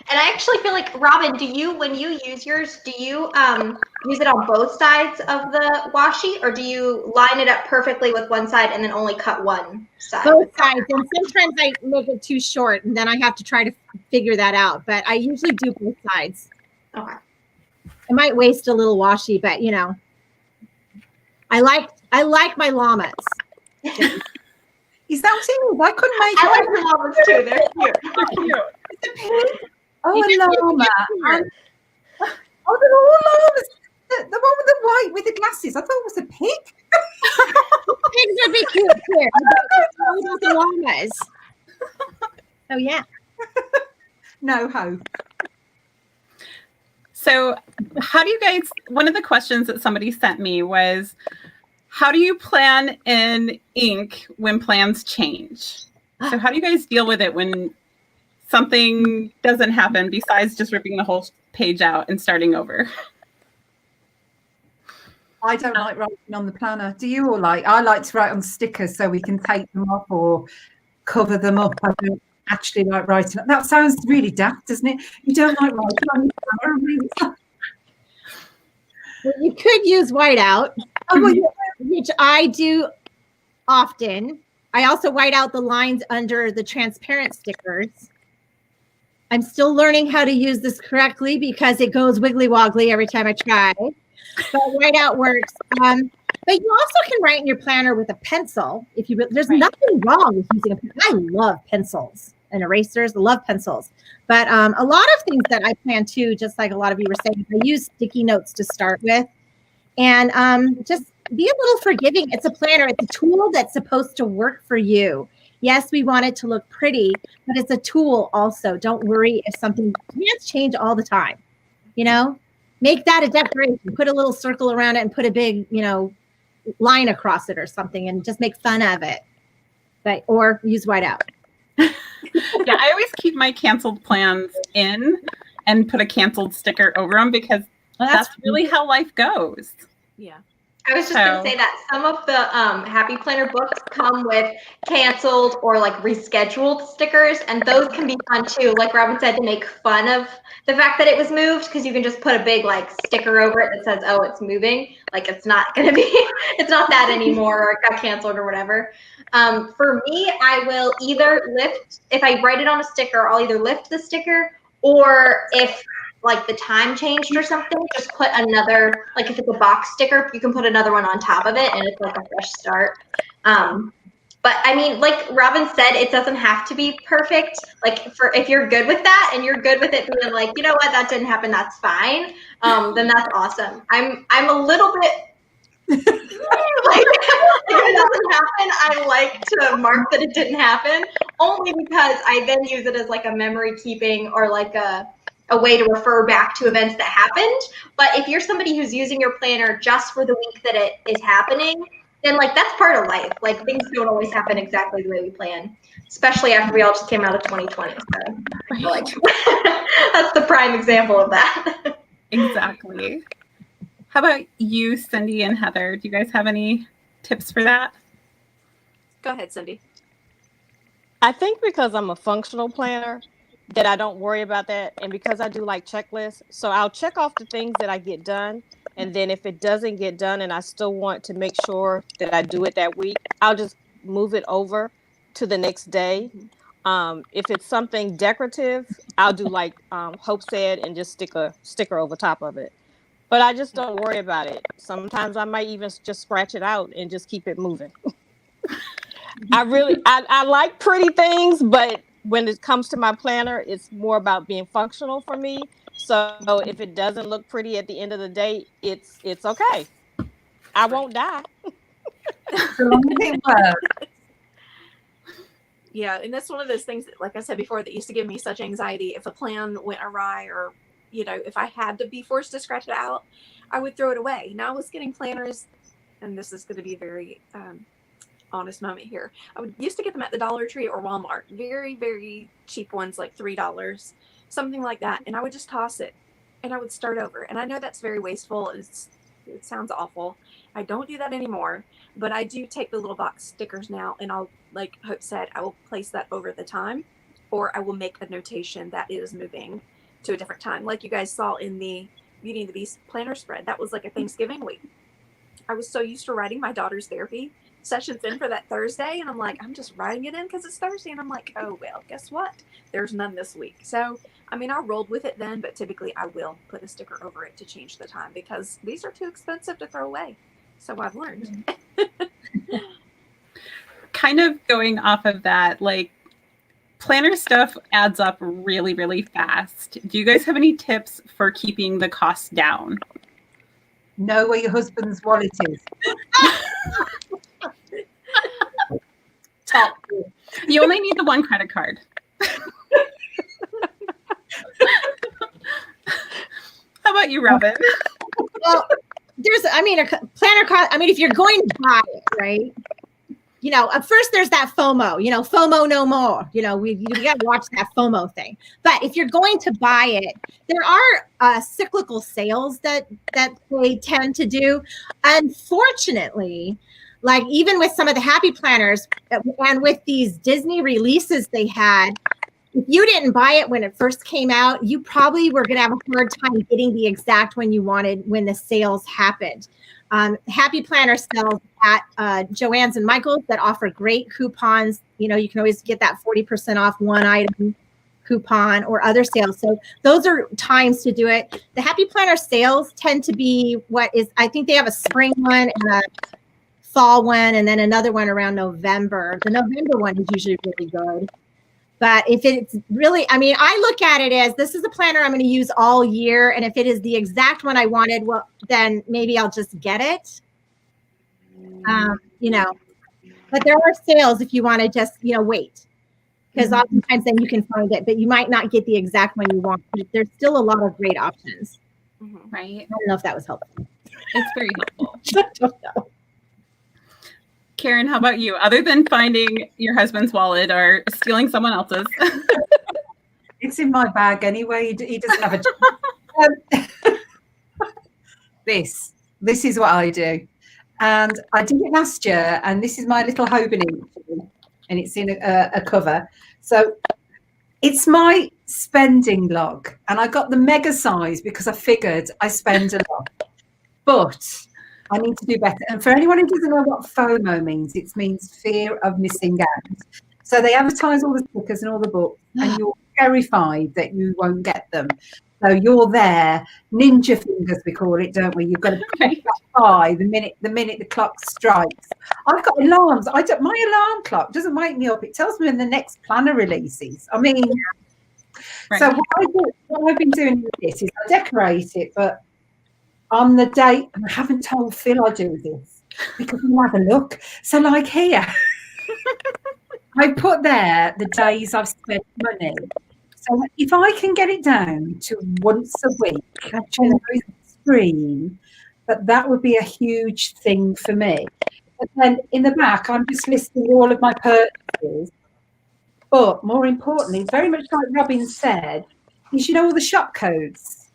And I actually feel like, Robin, when you use yours, do you use it on both sides of the washi, or do you line it up perfectly with one side and then only cut one side? Both sides. And sometimes I make it too short, and then I have to try to figure that out. But I usually do both sides. Okay. I might waste a little washi, but you know, I like my llamas. Is that what it is? I couldn't make I like the llamas too. They're cute. It's a pig. Oh, a llama. Oh, they're all llamas. The one with the white with the glasses. I thought it was a pig. Pigs would be cute here. The llamas. Oh yeah. No hope. So how do you guys, one of the questions that somebody sent me was, how do you plan in ink when plans change? So how do you guys deal with it when something doesn't happen besides just ripping the whole page out and starting over? I don't like writing on the planner. Do you all like? I like to write on stickers so we can take them off or cover them up. I don't actually like writing. That sounds really daft, doesn't it? You don't like writing on the planner? Well, you could use whiteout, which I do often. I also white out the lines under the transparent stickers. I'm still learning how to use this correctly because it goes wiggly woggly every time I try. But whiteout works. But you also can write in your planner with a pencil. If you, there's nothing wrong with using a pencil. I love pencils and erasers. I love pencils. But a lot of things that I plan to, just like a lot of you were saying, I use sticky notes to start with. And just be a little forgiving. It's a planner. It's a tool that's supposed to work for you. Yes, we want it to look pretty, but it's a tool also. Don't worry if something plans change all the time. You know, make that a decoration. Put a little circle around it and put a big, you know, line across it or something, and just make fun of it. But or use whiteout. Yeah, I always keep my canceled plans in and put a canceled sticker over them because that's really how life goes. Yeah. I was just going to say that some of the Happy Planner books come with canceled or like rescheduled stickers, and those can be fun too. Like Robin said, to make fun of the fact that it was moved, because you can just put a big like sticker over it that says, oh, it's moving. Like it's not going to be, it's not that anymore, or it got canceled or whatever. For me, I will either lift, if I write it on a sticker, I'll either lift the sticker, or if like the time changed or something, just put another, like if it's a box sticker, you can put another one on top of it and it's like a fresh start. But I mean, like Robin said, it doesn't have to be perfect. Like if you're good with that and you're good with it being like, you know what, that didn't happen, that's fine. Then that's awesome. I'm a little bit like if it doesn't happen, I like to mark that it didn't happen, only because I then use it as like a memory keeping or like a way to refer back to events that happened. But if you're somebody who's using your planner just for the week that it is happening, then like that's part of life. Like things don't always happen exactly the way we plan, especially after we all just came out of 2020. So I feel like that's the prime example of that. Exactly. How about you, Cindi and Heather? Do you guys have any tips for that? Go ahead, Cindi. I think because I'm a functional planner that I don't worry about that. And because I do like checklists, so I'll check off the things that I get done. And then if it doesn't get done and I still want to make sure that I do it that week, I'll just move it over to the next day. If it's something decorative, I'll do like Hope said and just stick a sticker over top of it. But I just don't worry about it. Sometimes I might even just scratch it out and just keep it moving. I like pretty things, but when it comes to my planner, it's more about being functional for me. So if it doesn't look pretty at the end of the day, it's okay. I won't die. Yeah, and that's one of those things that, like I said before, that used to give me such anxiety. If a plan went awry, or you know, if I had to be forced to scratch it out, I would throw it away. Now I was getting planners, and this is going to be a very honest moment here. I would used to get them at the Dollar Tree or Walmart, very, very cheap ones, like $3, something like that. And I would just toss it and I would start over. And I know that's very wasteful. It sounds awful. I don't do that anymore, but I do take the little box stickers now, and I'll, like Hope said, I will place that over the time, or I will make a notation that it is moving to a different time. Like you guys saw in the Beauty and the Beast planner spread, that was like a Thanksgiving week. I was so used to writing my daughter's therapy sessions in for that Thursday, and I'm like, I'm just writing it in because it's Thursday, and I'm like, oh well, guess what, there's none this week. So I mean, I rolled with it then, but typically I will put a sticker over it to change the time because these are too expensive to throw away. So I've learned. Kind of going off of that, like planner stuff adds up really, really fast. Do you guys have any tips for keeping the costs down? Know where your husband's wallet is. Top. You only need the one credit card. How about you, Robin? Well, a planner cost. I mean, if you're going to buy it, right? At first there's that FOMO, FOMO no more. We got to watch that FOMO thing. But if you're going to buy it, there are cyclical sales that they tend to do. Unfortunately, like even with some of the happy planners and with these Dizney releases they had, if you didn't buy it when it first came out, you probably were going to have a hard time getting the exact one you wanted when the sales happened. Happy Planner sells at Joann's and Michael's that offer great coupons. You can always get that 40% off one item coupon or other sales. So those are times to do it. The Happy Planner sales tend to be I think they have a spring one and a fall one, and then another one around November. The November one is usually really good. But if it's really, I look at it as this is a planner I'm going to use all year. And if it is the exact one I wanted, well, then maybe I'll just get it. But there are sales if you want to just, wait. Because oftentimes then you can find it, but you might not get the exact one you want. But there's still a lot of great options. Right. I don't know if that was helpful. It's very helpful. I don't know. Karen, how about you? Other than finding your husband's wallet or stealing someone else's? It's in my bag anyway. He doesn't have a This is what I do. And I did it last year, and this is my little Hobin, and it's in a cover. So it's my spending log, and I got the mega size because I figured I spend a lot. But I need to do better. And for anyone who doesn't know what FOMO means, it means fear of missing out. So they advertise all the stickers and all the books, and you're terrified that you won't get them. So you're there, ninja fingers we call it, don't we? You've got to press that by the minute the clock strikes. I've got alarms. My alarm clock doesn't wake me up. It tells me when the next planner releases. Right. So what I've been doing with this is I decorate it, but on the date, and I haven't told Phil I do this because we'll have a look. So like here, I put there the days I've spent money. So if I can get it down to once a week, I generate the screen, but that would be a huge thing for me. But then in the back, I'm just listing all of my purchases. But more importantly, very much like Robin said, is all the shop codes.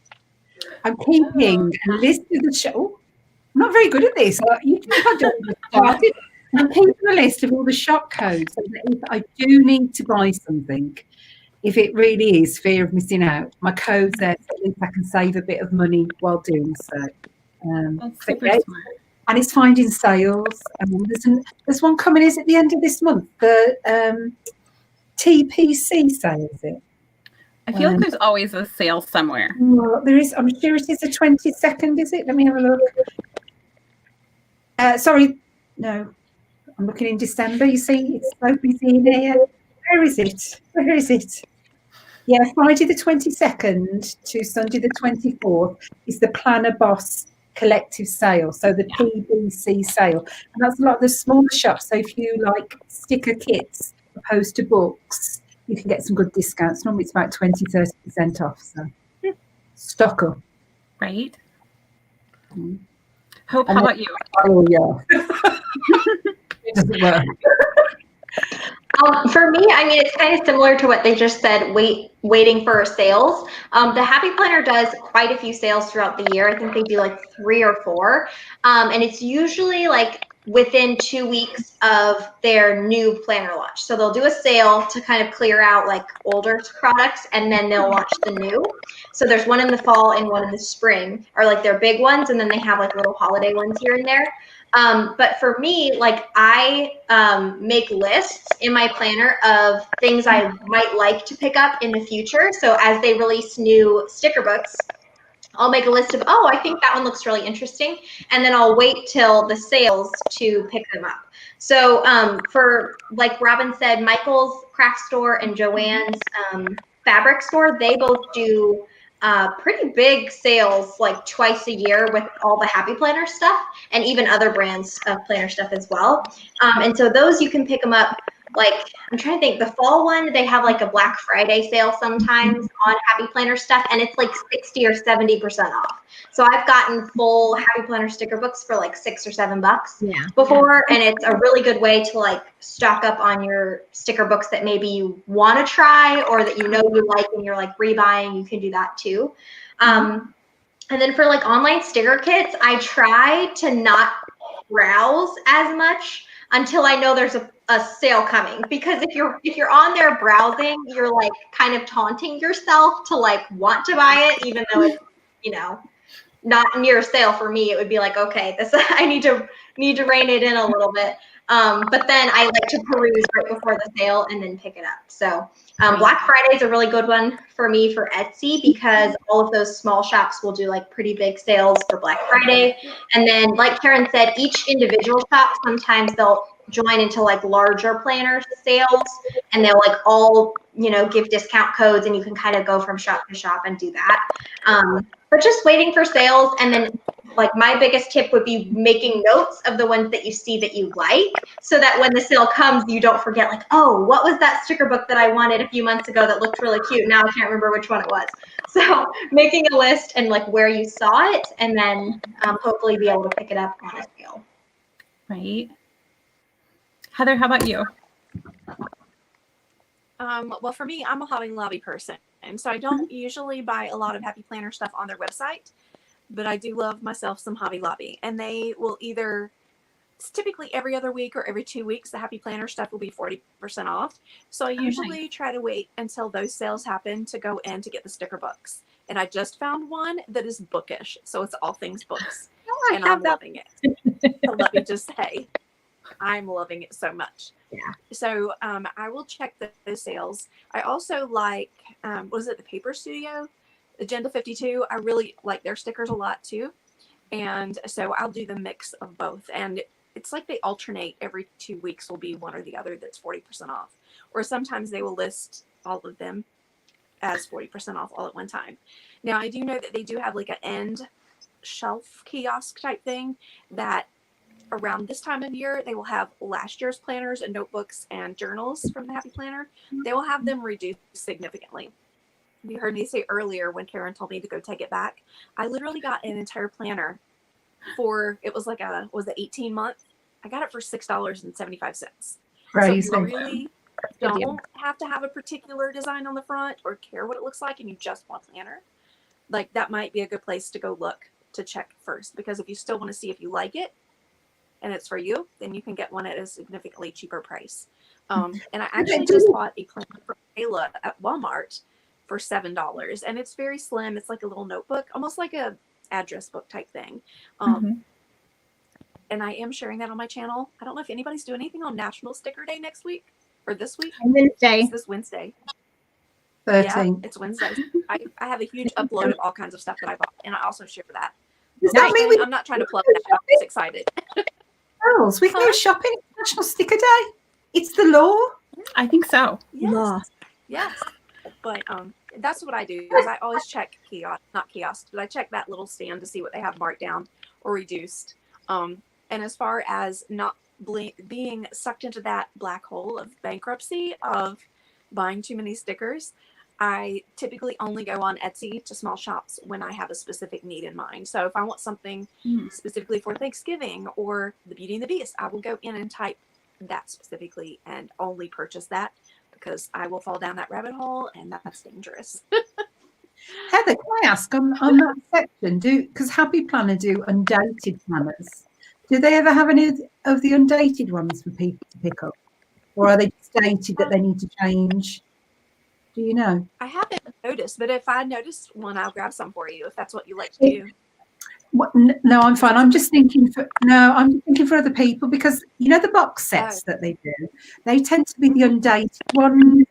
I'm keeping a list of the shop. I'm not very good at this. You think I don't get started. I'm keeping a list of all the shop codes so that if I do need to buy something, if it really is fear of missing out, my code's there so at least I can save a bit of money while doing so. That's super smart. And it's finding sales. There's one coming at the end of this month. The TPC sale, is it? I feel like there's always a sale somewhere. Well, there is. I'm sure it is the 22nd, is it? Let me have a look. Sorry. No. I'm looking in December. You see, it's so busy in here. Where is it? Yeah, Friday the 22nd to Sunday the 24th is the Planner Boss collective sale. So the PBC sale. And that's a lot of the smaller shops. So if you like sticker kits opposed to books, you can get some good discounts. Normally it's about 20-30% off. So stock up. Right. Hope, how about you? Oh, yeah. It doesn't work. For me, it's kind of similar to what they just said, waiting for sales. The Happy Planner does quite a few sales throughout the year. I think they do like 3 or 4. And it's usually like within 2 weeks of their new planner launch. So they'll do a sale to kind of clear out like older products, and then they'll launch the new. So there's one in the fall and one in the spring, or like their big ones, and then they have like little holiday ones here and there. But for me, like I make lists in my planner of things I might like to pick up in the future. So as they release new sticker books, I'll make a list of, I think that one looks really interesting. And then I'll wait till the sales to pick them up. So for, like Robin said, Michael's craft store and Joann's fabric store, they both do pretty big sales like twice a year with all the Happy Planner stuff, and even other brands of planner stuff as well. And so those you can pick them up like, I'm trying to think, the fall one, they have like a Black Friday sale sometimes on Happy Planner stuff, and it's like 60 or 70% off. So I've gotten full Happy Planner sticker books for like $6 or $7 before, and it's a really good way to like stock up on your sticker books that maybe you want to try or that you know you like and you're like rebuying. You can do that too. And then for like online sticker kits, I try to not browse as much until I know there's a sale coming, because if you're on there browsing, you're like kind of taunting yourself to like want to buy it, even though it's, you know, not near a sale. For me, it would be like, okay, this I need to rein it in a little bit. But then I like to peruse right before the sale and then pick it up. So Black Friday is a really good one for me for Etsy, because all of those small shops will do like pretty big sales for Black Friday. And then like Karen said, each individual shop, sometimes they'll join into like larger planner sales, and they'll like all, you know, give discount codes, and you can kind of go from shop to shop and do that. But just waiting for sales. And then like my biggest tip would be making notes of the ones that you see that you like, so that when the sale comes, you don't forget like, oh, what was that sticker book that I wanted a few months ago that looked really cute? Now I can't remember which one it was. So making a list and like where you saw it, and then hopefully be able to pick it up on a sale. Right. Heather, how about you? Well, for me, I'm a Hobby Lobby person, and so I don't usually buy a lot of Happy Planner stuff on their website, but I do love myself some Hobby Lobby, and they will either, it's typically every other week or every 2 weeks, the Happy Planner stuff will be 40% off. So I usually try to wait until those sales happen to go in to get the sticker books. And I just found one that is bookish, so it's all things books, and I'm loving it. So let me just say, I'm loving it so much. Yeah. So I will check those sales. I also like, was it the Paper Studio? Agenda 52. I really like their stickers a lot too. And so I'll do the mix of both. And it's like they alternate every 2 weeks will be one or the other that's 40% off. Or sometimes they will list all of them as 40% off all at one time. Now I do know that they do have like an end shelf kiosk type thing that around this time of year, they will have last year's planners and notebooks and journals from the Happy Planner. They will have them reduced significantly. You heard me say earlier when Karen told me to go take it back, I literally got an entire planner for, it was like was it 18 month? I got it for $6.75. Crazy. So you really don't have to have a particular design on the front or care what it looks like, and you just want a planner. Like that might be a good place to go look to check first, because if you still want to see if you like it, and it's for you, then you can get one at a significantly cheaper price. And I actually just bought a planner from Ayla at Walmart for $7, and it's very slim. It's like a little notebook, almost like a address book type thing. And I am sharing that on my channel. I don't know if anybody's doing anything on National Sticker Day next week or this week. Wednesday. It's this Wednesday. 13. Yeah, it's Wednesday. I have a huge upload of all kinds of stuff that I bought, and I also share that. Does that mean I'm not trying to plug that. I'm just excited. girls, we can go shopping at National Sticker Day? It's the law. I think so. Yes. Yes. But that's what I do, is I always check not kiosks, but I check that little stand to see what they have marked down or reduced. And as far as not being sucked into that black hole of bankruptcy of buying too many stickers, I typically only go on Etsy to small shops when I have a specific need in mind. So if I want something specifically for Thanksgiving or the Beauty and the Beast, I will go in and type that specifically and only purchase that, because I will fall down that rabbit hole, and that's dangerous. Heather, can I ask on that section, because Happy Planner do undated planners. Do they ever have any of the undated ones for people to pick up? Or are they just dated that they need to change? Do you know? I haven't noticed, but if I notice one, I'll grab some for you if that's what you like to do. What, no, I'm fine. I'm just thinking for other people, because you know the box sets that they do, they tend to be the undated ones.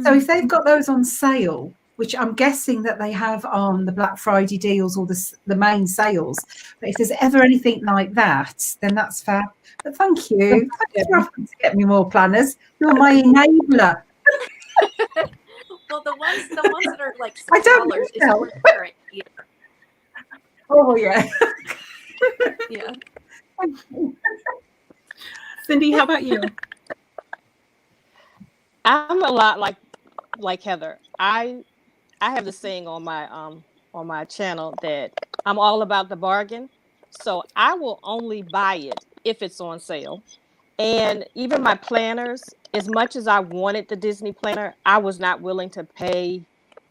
So if they've got those on sale, which I'm guessing that they have on the Black Friday deals or the main sales, but if there's ever anything like that, then that's fair. But thank you. Thanks for offering to get me more planners. You're my enabler. Well, the ones that are like $6 is for current year. Oh yeah. Yeah. Cindi, how about you? I'm a lot like Heather. I have the saying on my channel that I'm all about the bargain. So I will only buy it if it's on sale. And even my planners, as much as I wanted the Dizney planner, I was not willing to pay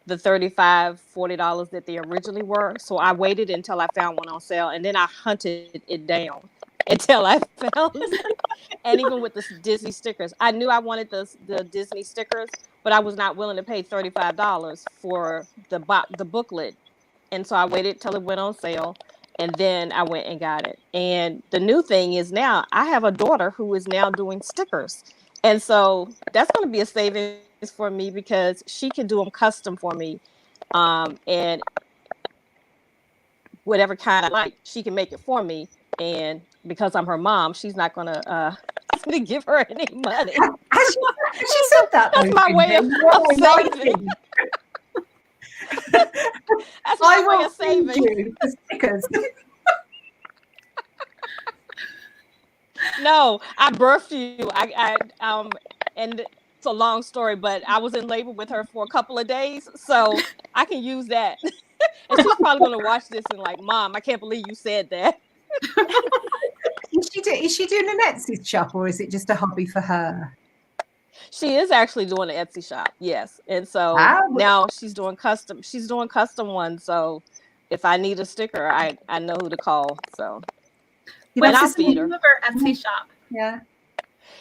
the $35-40 that they originally were. So I waited until I found one on sale, and then I hunted it down until I found it. And even with the Disney stickers, I knew I wanted the Disney stickers, but I was not willing to pay $35 for the booklet. And so I waited till it went on sale, and then I went and got it. And the new thing is now I have a daughter who is now doing stickers. And so that's going to be a savings for me because she can do them custom for me. And whatever kind I like, she can make it for me. And because I'm her mom, she's not going to give her any money. She said that. That's my way of saving. That's my way of saving. You the stickers. No, I birthed you. And it's a long story, but I was in labor with her for a couple of days, so I can use that. And she's probably going to watch this and like, Mom, I can't believe you said that. Is she doing an Etsy shop, or is it just a hobby for her? She is actually doing an Etsy shop, yes. And so now she's doing custom ones. So if I need a sticker, I know who to call. So what's the name of her Etsy shop? Yeah.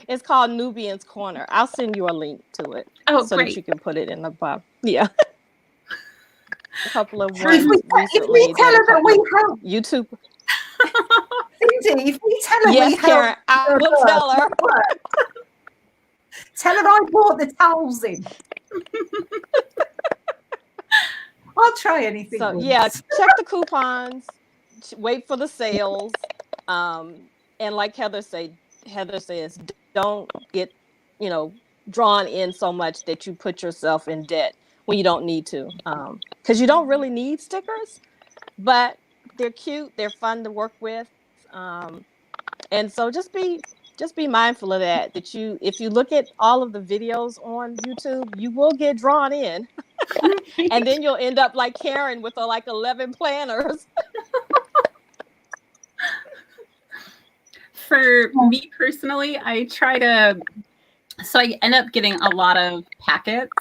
It's called Nubian's Corner. I'll send you a link to it. Oh, so great. That you can put it in the box. Yeah. A couple of ones if we tell her that we help YouTube. Cindi, if we tell her yes, we Karen, help, I will tell her. Tell her I bought the towels in. I'll try anything. So once. yeah, check the coupons. Wait for the sales. And like Heather says, don't get drawn in so much that you put yourself in debt when you don't need to. Because you don't really need stickers, but they're cute, they're fun to work with. And so just be mindful of that if you look at all of the videos on YouTube, you will get drawn in. And then you'll end up like Karen with like 11 planners. For me personally, I end up getting a lot of packets,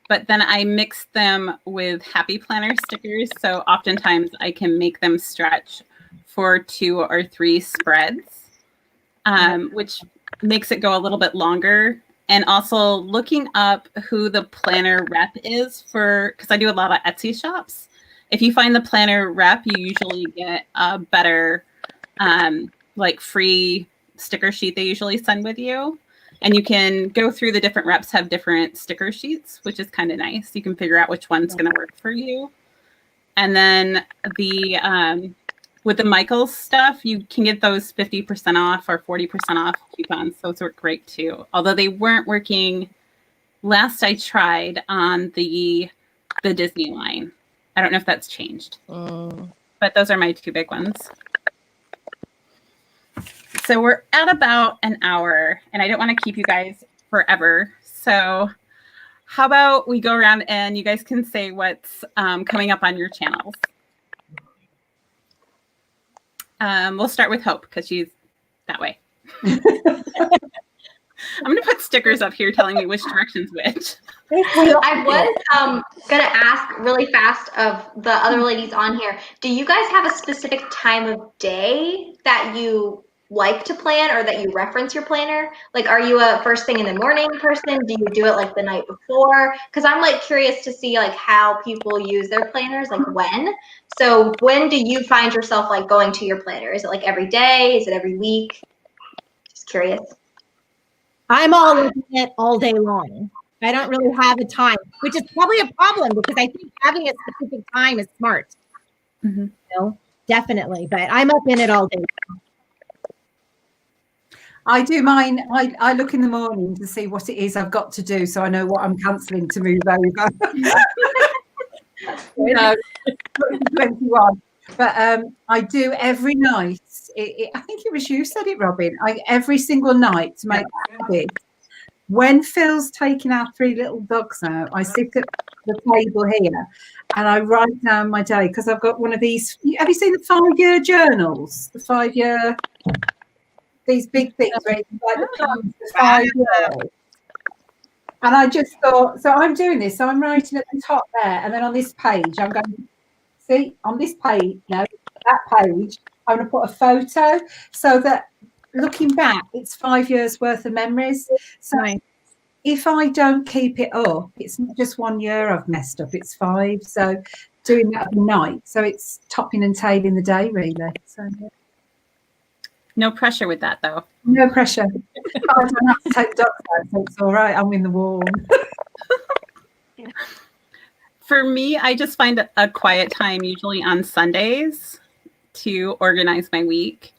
but then I mix them with Happy Planner stickers. So oftentimes I can make them stretch for 2 or 3 spreads, which makes it go a little bit longer. And also looking up who the planner rep is because I do a lot of Etsy shops. If you find the planner rep, you usually get a better free sticker sheet they usually send with you. And you can go through the different reps have different sticker sheets, which is kind of nice. You can figure out which one's going to work for you. And then with the Michaels stuff, you can get those 50% off or 40% off coupons. Those work great too. Although they weren't working last I tried on the Dizney line. I don't know if that's changed. But those are my 2 big ones. So we're at about an hour, and I don't want to keep you guys forever. So how about we go around and you guys can say what's coming up on your channels. We'll start with Hope because she's that way. I'm going to put stickers up here telling me which direction's which. I was going to ask really fast of the other ladies on here, do you guys have a specific time of day that you like to plan or that you reference your planner? Like, are you a first thing in the morning person? Do you do it like the night before? Because I'm like curious to see like how people use their planners, like when. So when do you find yourself like going to your planner? Is it like every day? Is it every week? Just curious. I'm all looking at all day long. I don't really have a time, which is probably a problem because I think having a specific time is smart. Mm-hmm. Definitely. But I'm up in it all day long. I do mine. I look in the morning to see what it is I've got to do, so I know what I'm cancelling to move over. 21. But I do every night. I think it was you said it, Robin. Every single night to make a habit when Phil's taking our 3 little dogs out, I sit at the table here and I write down my day because I've got one of these. Have you seen the 5-year journals? The 5-year, these big things where it's like the plans for 5 years. And I just thought, so I'm doing this. So I'm writing at the top there, and then on this page, I'm going, see, on this page, no, that page, I'm going to put a photo so that looking back, it's 5 years worth of memories. So Nice. if I don't keep it up, it's not just 1 year I've messed up, it's 5. So doing that at night. So it's topping and tailing the day, really. So yeah. No pressure with that, though. No pressure. I don't have to take dogs out, so it's all right. I'm in the warm. For me, I just find a quiet time usually on Sundays to organize my week.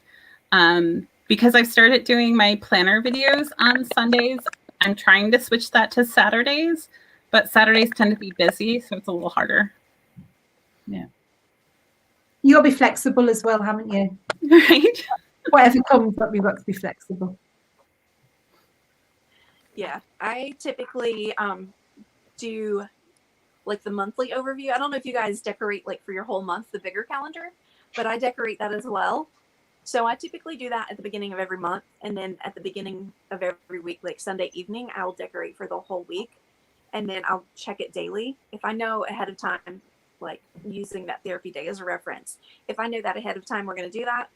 Because I've started doing my planner videos on Sundays, I'm trying to switch that to Saturdays, but Saturdays tend to be busy, so it's a little harder. Yeah. You'll be flexible as well, haven't you? Right? Whatever comes up, we've got to be flexible. Yeah, I typically do like the monthly overview. I don't know if you guys decorate like for your whole month, the bigger calendar, but I decorate that as well. So I typically do that at the beginning of every month. And then at the beginning of every week, like Sunday evening, I'll decorate for the whole week. And then I'll check it daily. If I know ahead of time, like using that therapy day as a reference, if I know that ahead of time we're going to do that,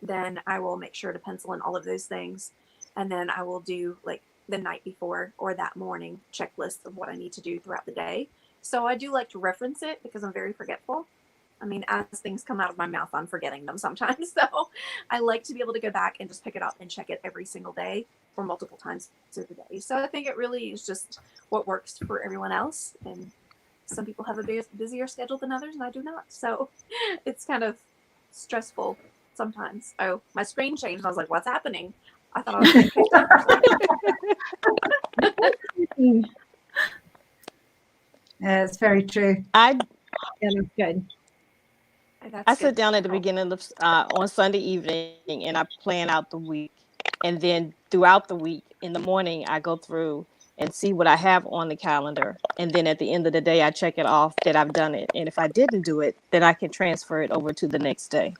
then I will make sure to pencil in all of those things. And then I will do like the night before or that morning checklist of what I need to do throughout the day. So I do like to reference it because I'm very forgetful. I mean, as things come out of my mouth, I'm forgetting them sometimes. So I like to be able to go back and just pick it up and check it every single day or multiple times through the day. So I think it really is just what works for everyone else. And some people have a busier schedule than others, and I do not. So it's kind of stressful sometimes. Oh, my screen changed. And I was like, what's happening? I thought I was getting picked up or something. Yeah, it's very true. Yeah, that's good. I sit down at the beginning of on Sunday evening and I plan out the week. And then throughout the week in the morning, I go through and see what I have on the calendar. And then at the end of the day, I check it off that I've done it. And if I didn't do it, then I can transfer it over to the next day.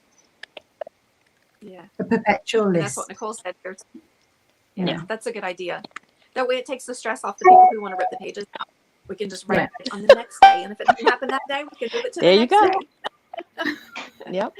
Yeah. The perpetual And list. that's what Nicole said. Yeah. That's a good idea. That way it takes the stress off the people who want to rip the pages out. We can just write it on the next day. And if it doesn't happen that day, we can move it to the next day. Yep.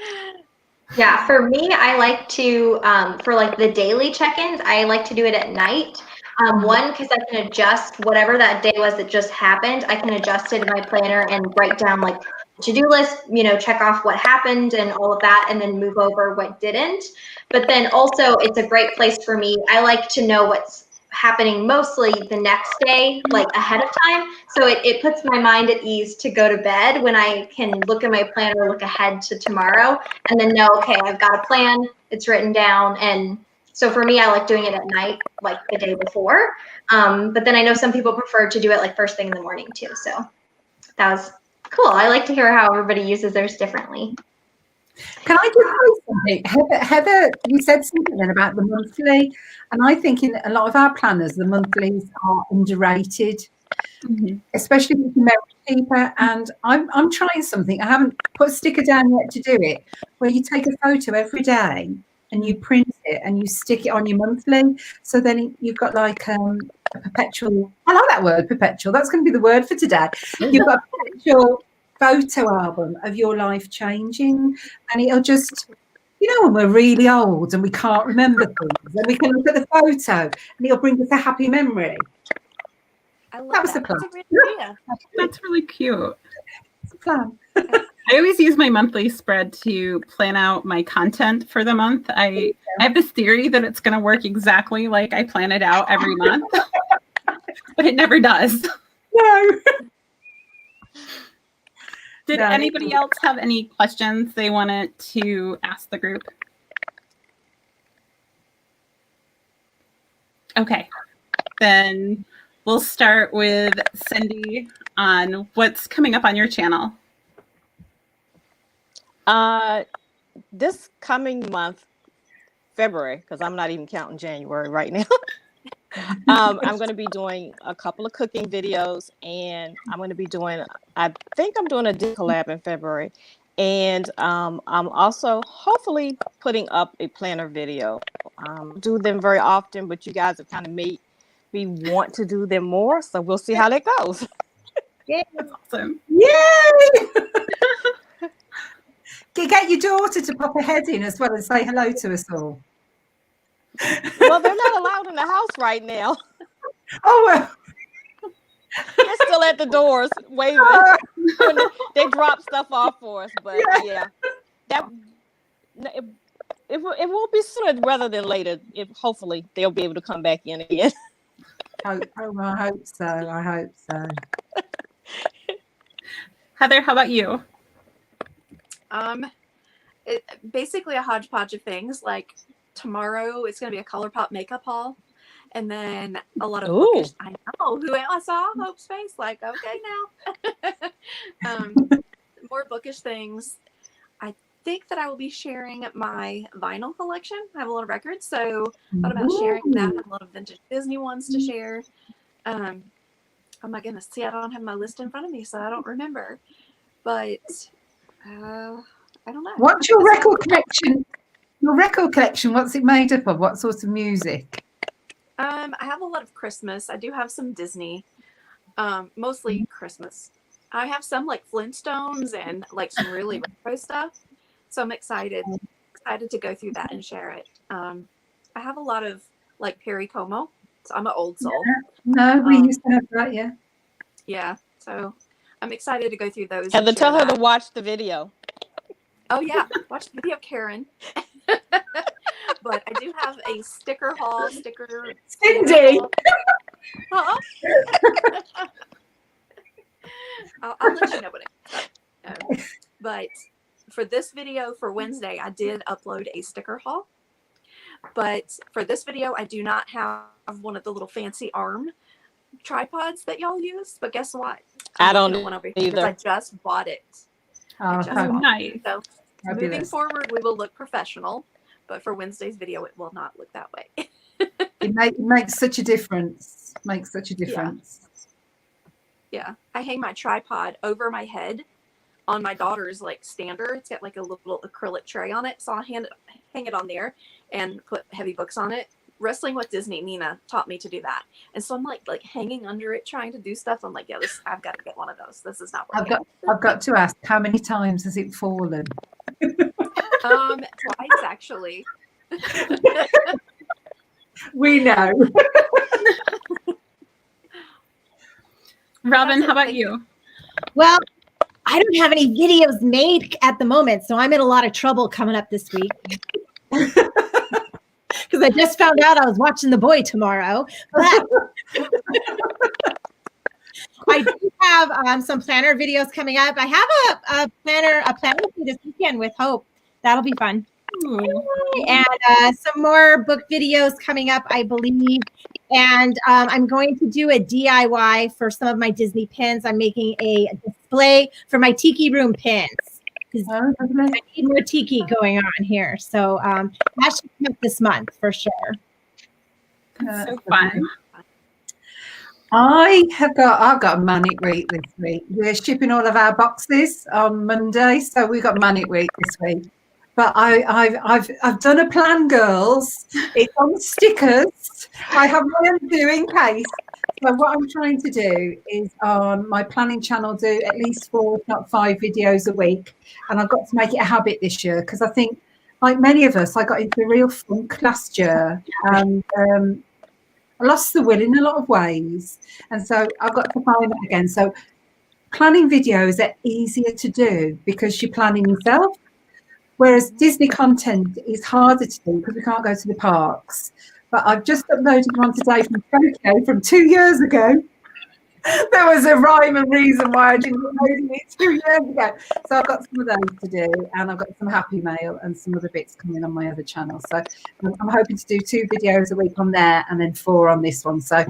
Yeah, for me, I like to, for like the daily check-ins, I like to do it at night. One, because I can adjust whatever that day was that just happened. I can adjust it in my planner and write down like to-do list, check off what happened and all of that, and then move over what didn't. But then also it's a great place for me. I like to know what's happening mostly the next day, like ahead of time. So it puts my mind at ease to go to bed when I can look at my planner, look ahead to tomorrow, and then know, okay, I've got a plan, it's written down. And so for me, I like doing it at night, like the day before. But then I know some people prefer to do it like first thing in the morning too. So that was cool. I like to hear how everybody uses theirs differently. Can I just say something? Heather, you said something then about the monthly, and I think in a lot of our planners, the monthlies are underrated, especially with the memory keeper. And I'm trying something. I haven't put a sticker down yet to do it, where you take a photo every day and you print it and you stick it on your monthly. So then you've got like a perpetual. I like that word, perpetual. That's going to be the word for today. You've got a perpetual photo album of your life changing, and it'll just, when we're really old and we can't remember things, and we can look at the photo and it'll bring us a happy memory. I love That was the plan. That's a great idea. That's really cute. It's a plan. I always use my monthly spread to plan out my content for the month. I have this theory that it's going to work exactly like I plan it out every month, but it never does. No. Did anybody else have any questions they wanted to ask the group? Okay, then we'll start with Cindi on what's coming up on your channel. This coming month, February, because I'm not even counting January right now. I'm going to be doing a couple of cooking videos, and I'm going to be doing, I think I'm doing a collab in February. And I'm also hopefully putting up a planner video. Do them very often, but you guys have kind of made me want to do them more. So we'll see how that goes. Yeah. That's awesome. Yay! Get your daughter to pop her head in as well and say hello to us all. Well, they're not allowed in the house right now. Oh, well. They're still at the doors waving. When they drop stuff off for us. But yeah, that it will be sooner rather than later. Hopefully they'll be able to come back in again. I hope so. I hope so. Heather, how about you? Basically a hodgepodge of things. Like tomorrow, it's going to be a ColourPop makeup haul, and then a lot of bookish. I know who I saw Hope's face. Like, okay, now more bookish things. I think that I will be sharing my vinyl collection. I have a lot of records, so thought about sharing that. I have a lot of vintage Disney ones to share. Oh my goodness, see, I don't have my list in front of me, so I don't remember. But I don't know. What's your record collection? Your record collection, what's it made up of? What sort of music? I have a lot of Christmas. I do have some Disney, mostly Christmas. I have some like Flintstones and like some really retro stuff. So I'm excited to go through that and share it. I have a lot of like Perry Como. So I'm an old soul. No, we used to have that, yeah. Yeah. So I'm excited to go through those. Heather, tell her to watch the video. Oh yeah, watch the video, Karen. But I do have a sticker haul. Cindi. I'll let you know what it is. But for this video for Wednesday, I did upload a sticker haul. But for this video, I do not have one of the little fancy arm tripods that y'all use. But guess what? I don't one over here either. I just bought it. Oh, nice. So moving forward, we will look professional. But for Wednesday's video, it will not look that way. It makes such a difference. Makes such a difference. Yeah. I hang my tripod over my head on my daughter's like stander. It's got like a little acrylic tray on it. So I'll hang it on there and put heavy books on it. Wrestling with Disney, Nina taught me to do that. And so I'm like hanging under it, trying to do stuff. I'm like, yeah, I've got to get one of those. This is not working. I've got to ask, how many times has it fallen? Twice actually. We know. Robin, how about you? Well, I don't have any videos made at the moment, so I'm in a lot of trouble coming up this week. Because I just found out I was watching The Boy tomorrow. But I do have some planner videos coming up. I have a planner this weekend with Hope. That'll be fun. Ooh. And some more book videos coming up, I believe. And I'm going to do a DIY for some of my Disney pins. I'm making a display for my Tiki Room pins. I need more Tiki going on here. So that should come up this month for sure. That's so fun. I've got a manic week this week. We're shipping all of our boxes on Monday, so we've got manic week this week. But I've done a plan, girls. It's on stickers. I have my undoing case. So what I'm trying to do is on my planning channel do at least 4, if not 5 videos a week. And I've got to make it a habit this year because I think, like many of us, I got into a real funk last year and I lost the will in a lot of ways. And so I've got to find that again. So planning videos are easier to do because you're planning yourself. Whereas Disney content is harder to do because we can't go to the parks. But I've just uploaded one today from Tokyo from 2 years ago. There was a rhyme and reason why I didn't upload it 2 years ago. So I've got some of those to do, and I've got some Happy Mail and some other bits coming on my other channel. So I'm hoping to do 2 videos a week on there and then 4 on this one. So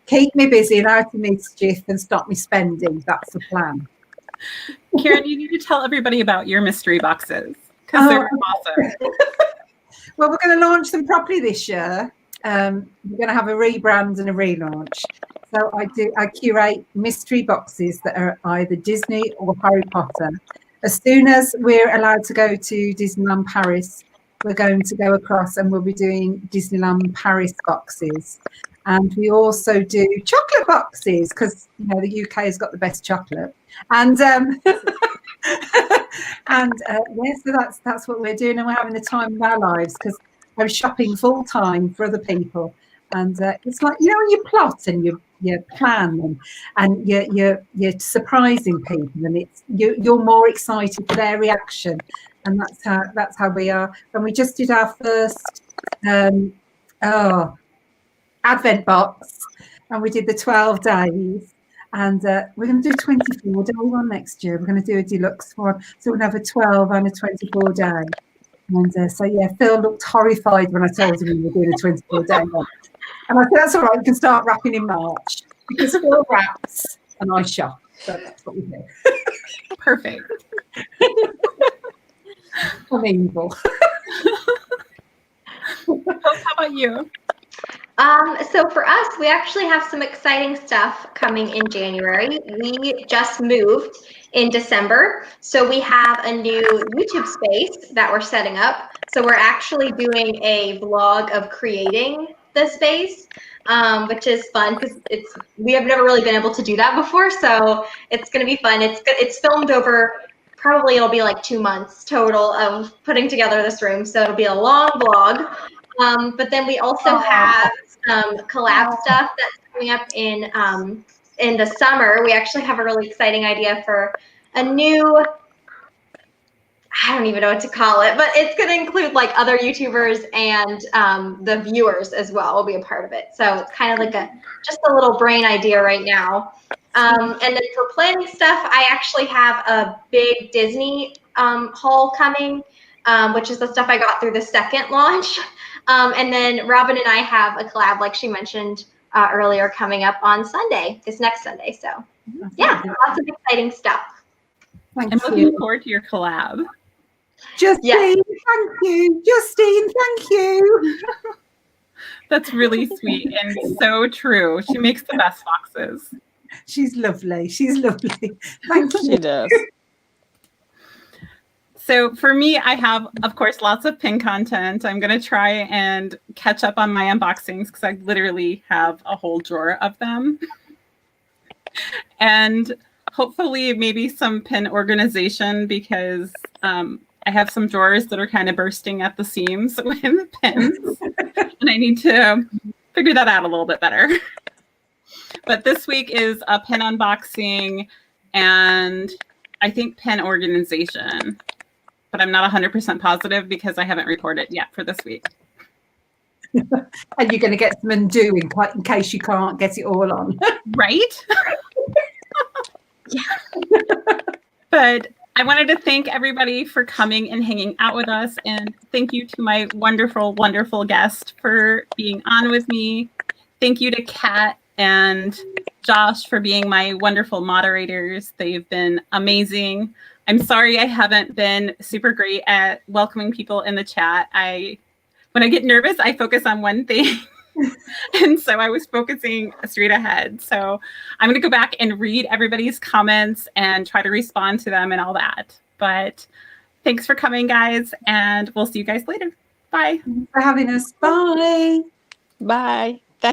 keep me busy and out of mischief and stop me spending. That's the plan. Karen, you need to tell everybody about your mystery boxes because they're awesome. Well, we're going to launch them properly this year. we're going to have a rebrand and a relaunch. So I curate mystery boxes that are either Disney or Harry Potter. As soon as we're allowed to go to Disneyland Paris, we're going to go across and we'll be doing Disneyland Paris boxes. And we also do chocolate boxes because, you know, the UK has got the best chocolate. And so that's what we're doing, and we're having the time of our lives because I'm shopping full time for other people. And it's like, you know, when you plot and you plan and you're surprising people, and it's you're more excited for their reaction, and that's how we are. And we just did our first Advent box, and we did the 12 days, and we're going to do 24 day one next year. We're going to do a deluxe one, so we're going to have a 12 and a 24 day. And so yeah, Phil looked horrified when I told him we were doing a 24 day one. And I said, that's all right, we can start wrapping in March because Phil wraps and I shop. So that's what we do. Perfect. I'm evil. How about you? So for us, we actually have some exciting stuff coming in January. We just moved in December, so we have a new YouTube space that we're setting up. So we're actually doing a vlog of creating the space, which is fun because we have never really been able to do that before. So it's going to be fun. It's filmed over, probably it'll be like 2 months total of putting together this room. So it'll be a long vlog. But then we also have some collab stuff that's coming up in the summer. We actually have a really exciting idea for a new, I don't even know what to call it, but it's going to include like other YouTubers and the viewers as well will be a part of it. So it's kind of like just a little brain idea right now. And then for planning stuff, I actually have a big Disney haul coming, which is the stuff I got through the second launch. And then Robin and I have a collab, like she mentioned earlier, coming up on Sunday, this next Sunday. So yeah, lots of exciting stuff. I'm looking forward to your collab. Justine, thank you. Justine, thank you. That's really sweet and so true. She makes the best boxes. She's lovely. She's lovely. Thank you. She does. So for me, I have, of course, lots of pin content. I'm going to try and catch up on my unboxings because I literally have a whole drawer of them. And hopefully maybe some pin organization because I have some drawers that are kind of bursting at the seams with pins. And I need to figure that out a little bit better. But this week is a pin unboxing and I think pin organization. But I'm not 100% positive because I haven't recorded yet for this week. And you're going to get some undoing in case you can't get it all on. Right? But I wanted to thank everybody for coming and hanging out with us. And thank you to my wonderful, wonderful guest for being on with me. Thank you to Kat and Josh for being my wonderful moderators. They've been amazing. I'm sorry I haven't been super great at welcoming people in the chat. When I get nervous, I focus on one thing. And so I was focusing straight ahead. So I'm going to go back and read everybody's comments and try to respond to them and all that. But thanks for coming, guys. And we'll see you guys later. Bye. Thanks for having us. Bye. Bye.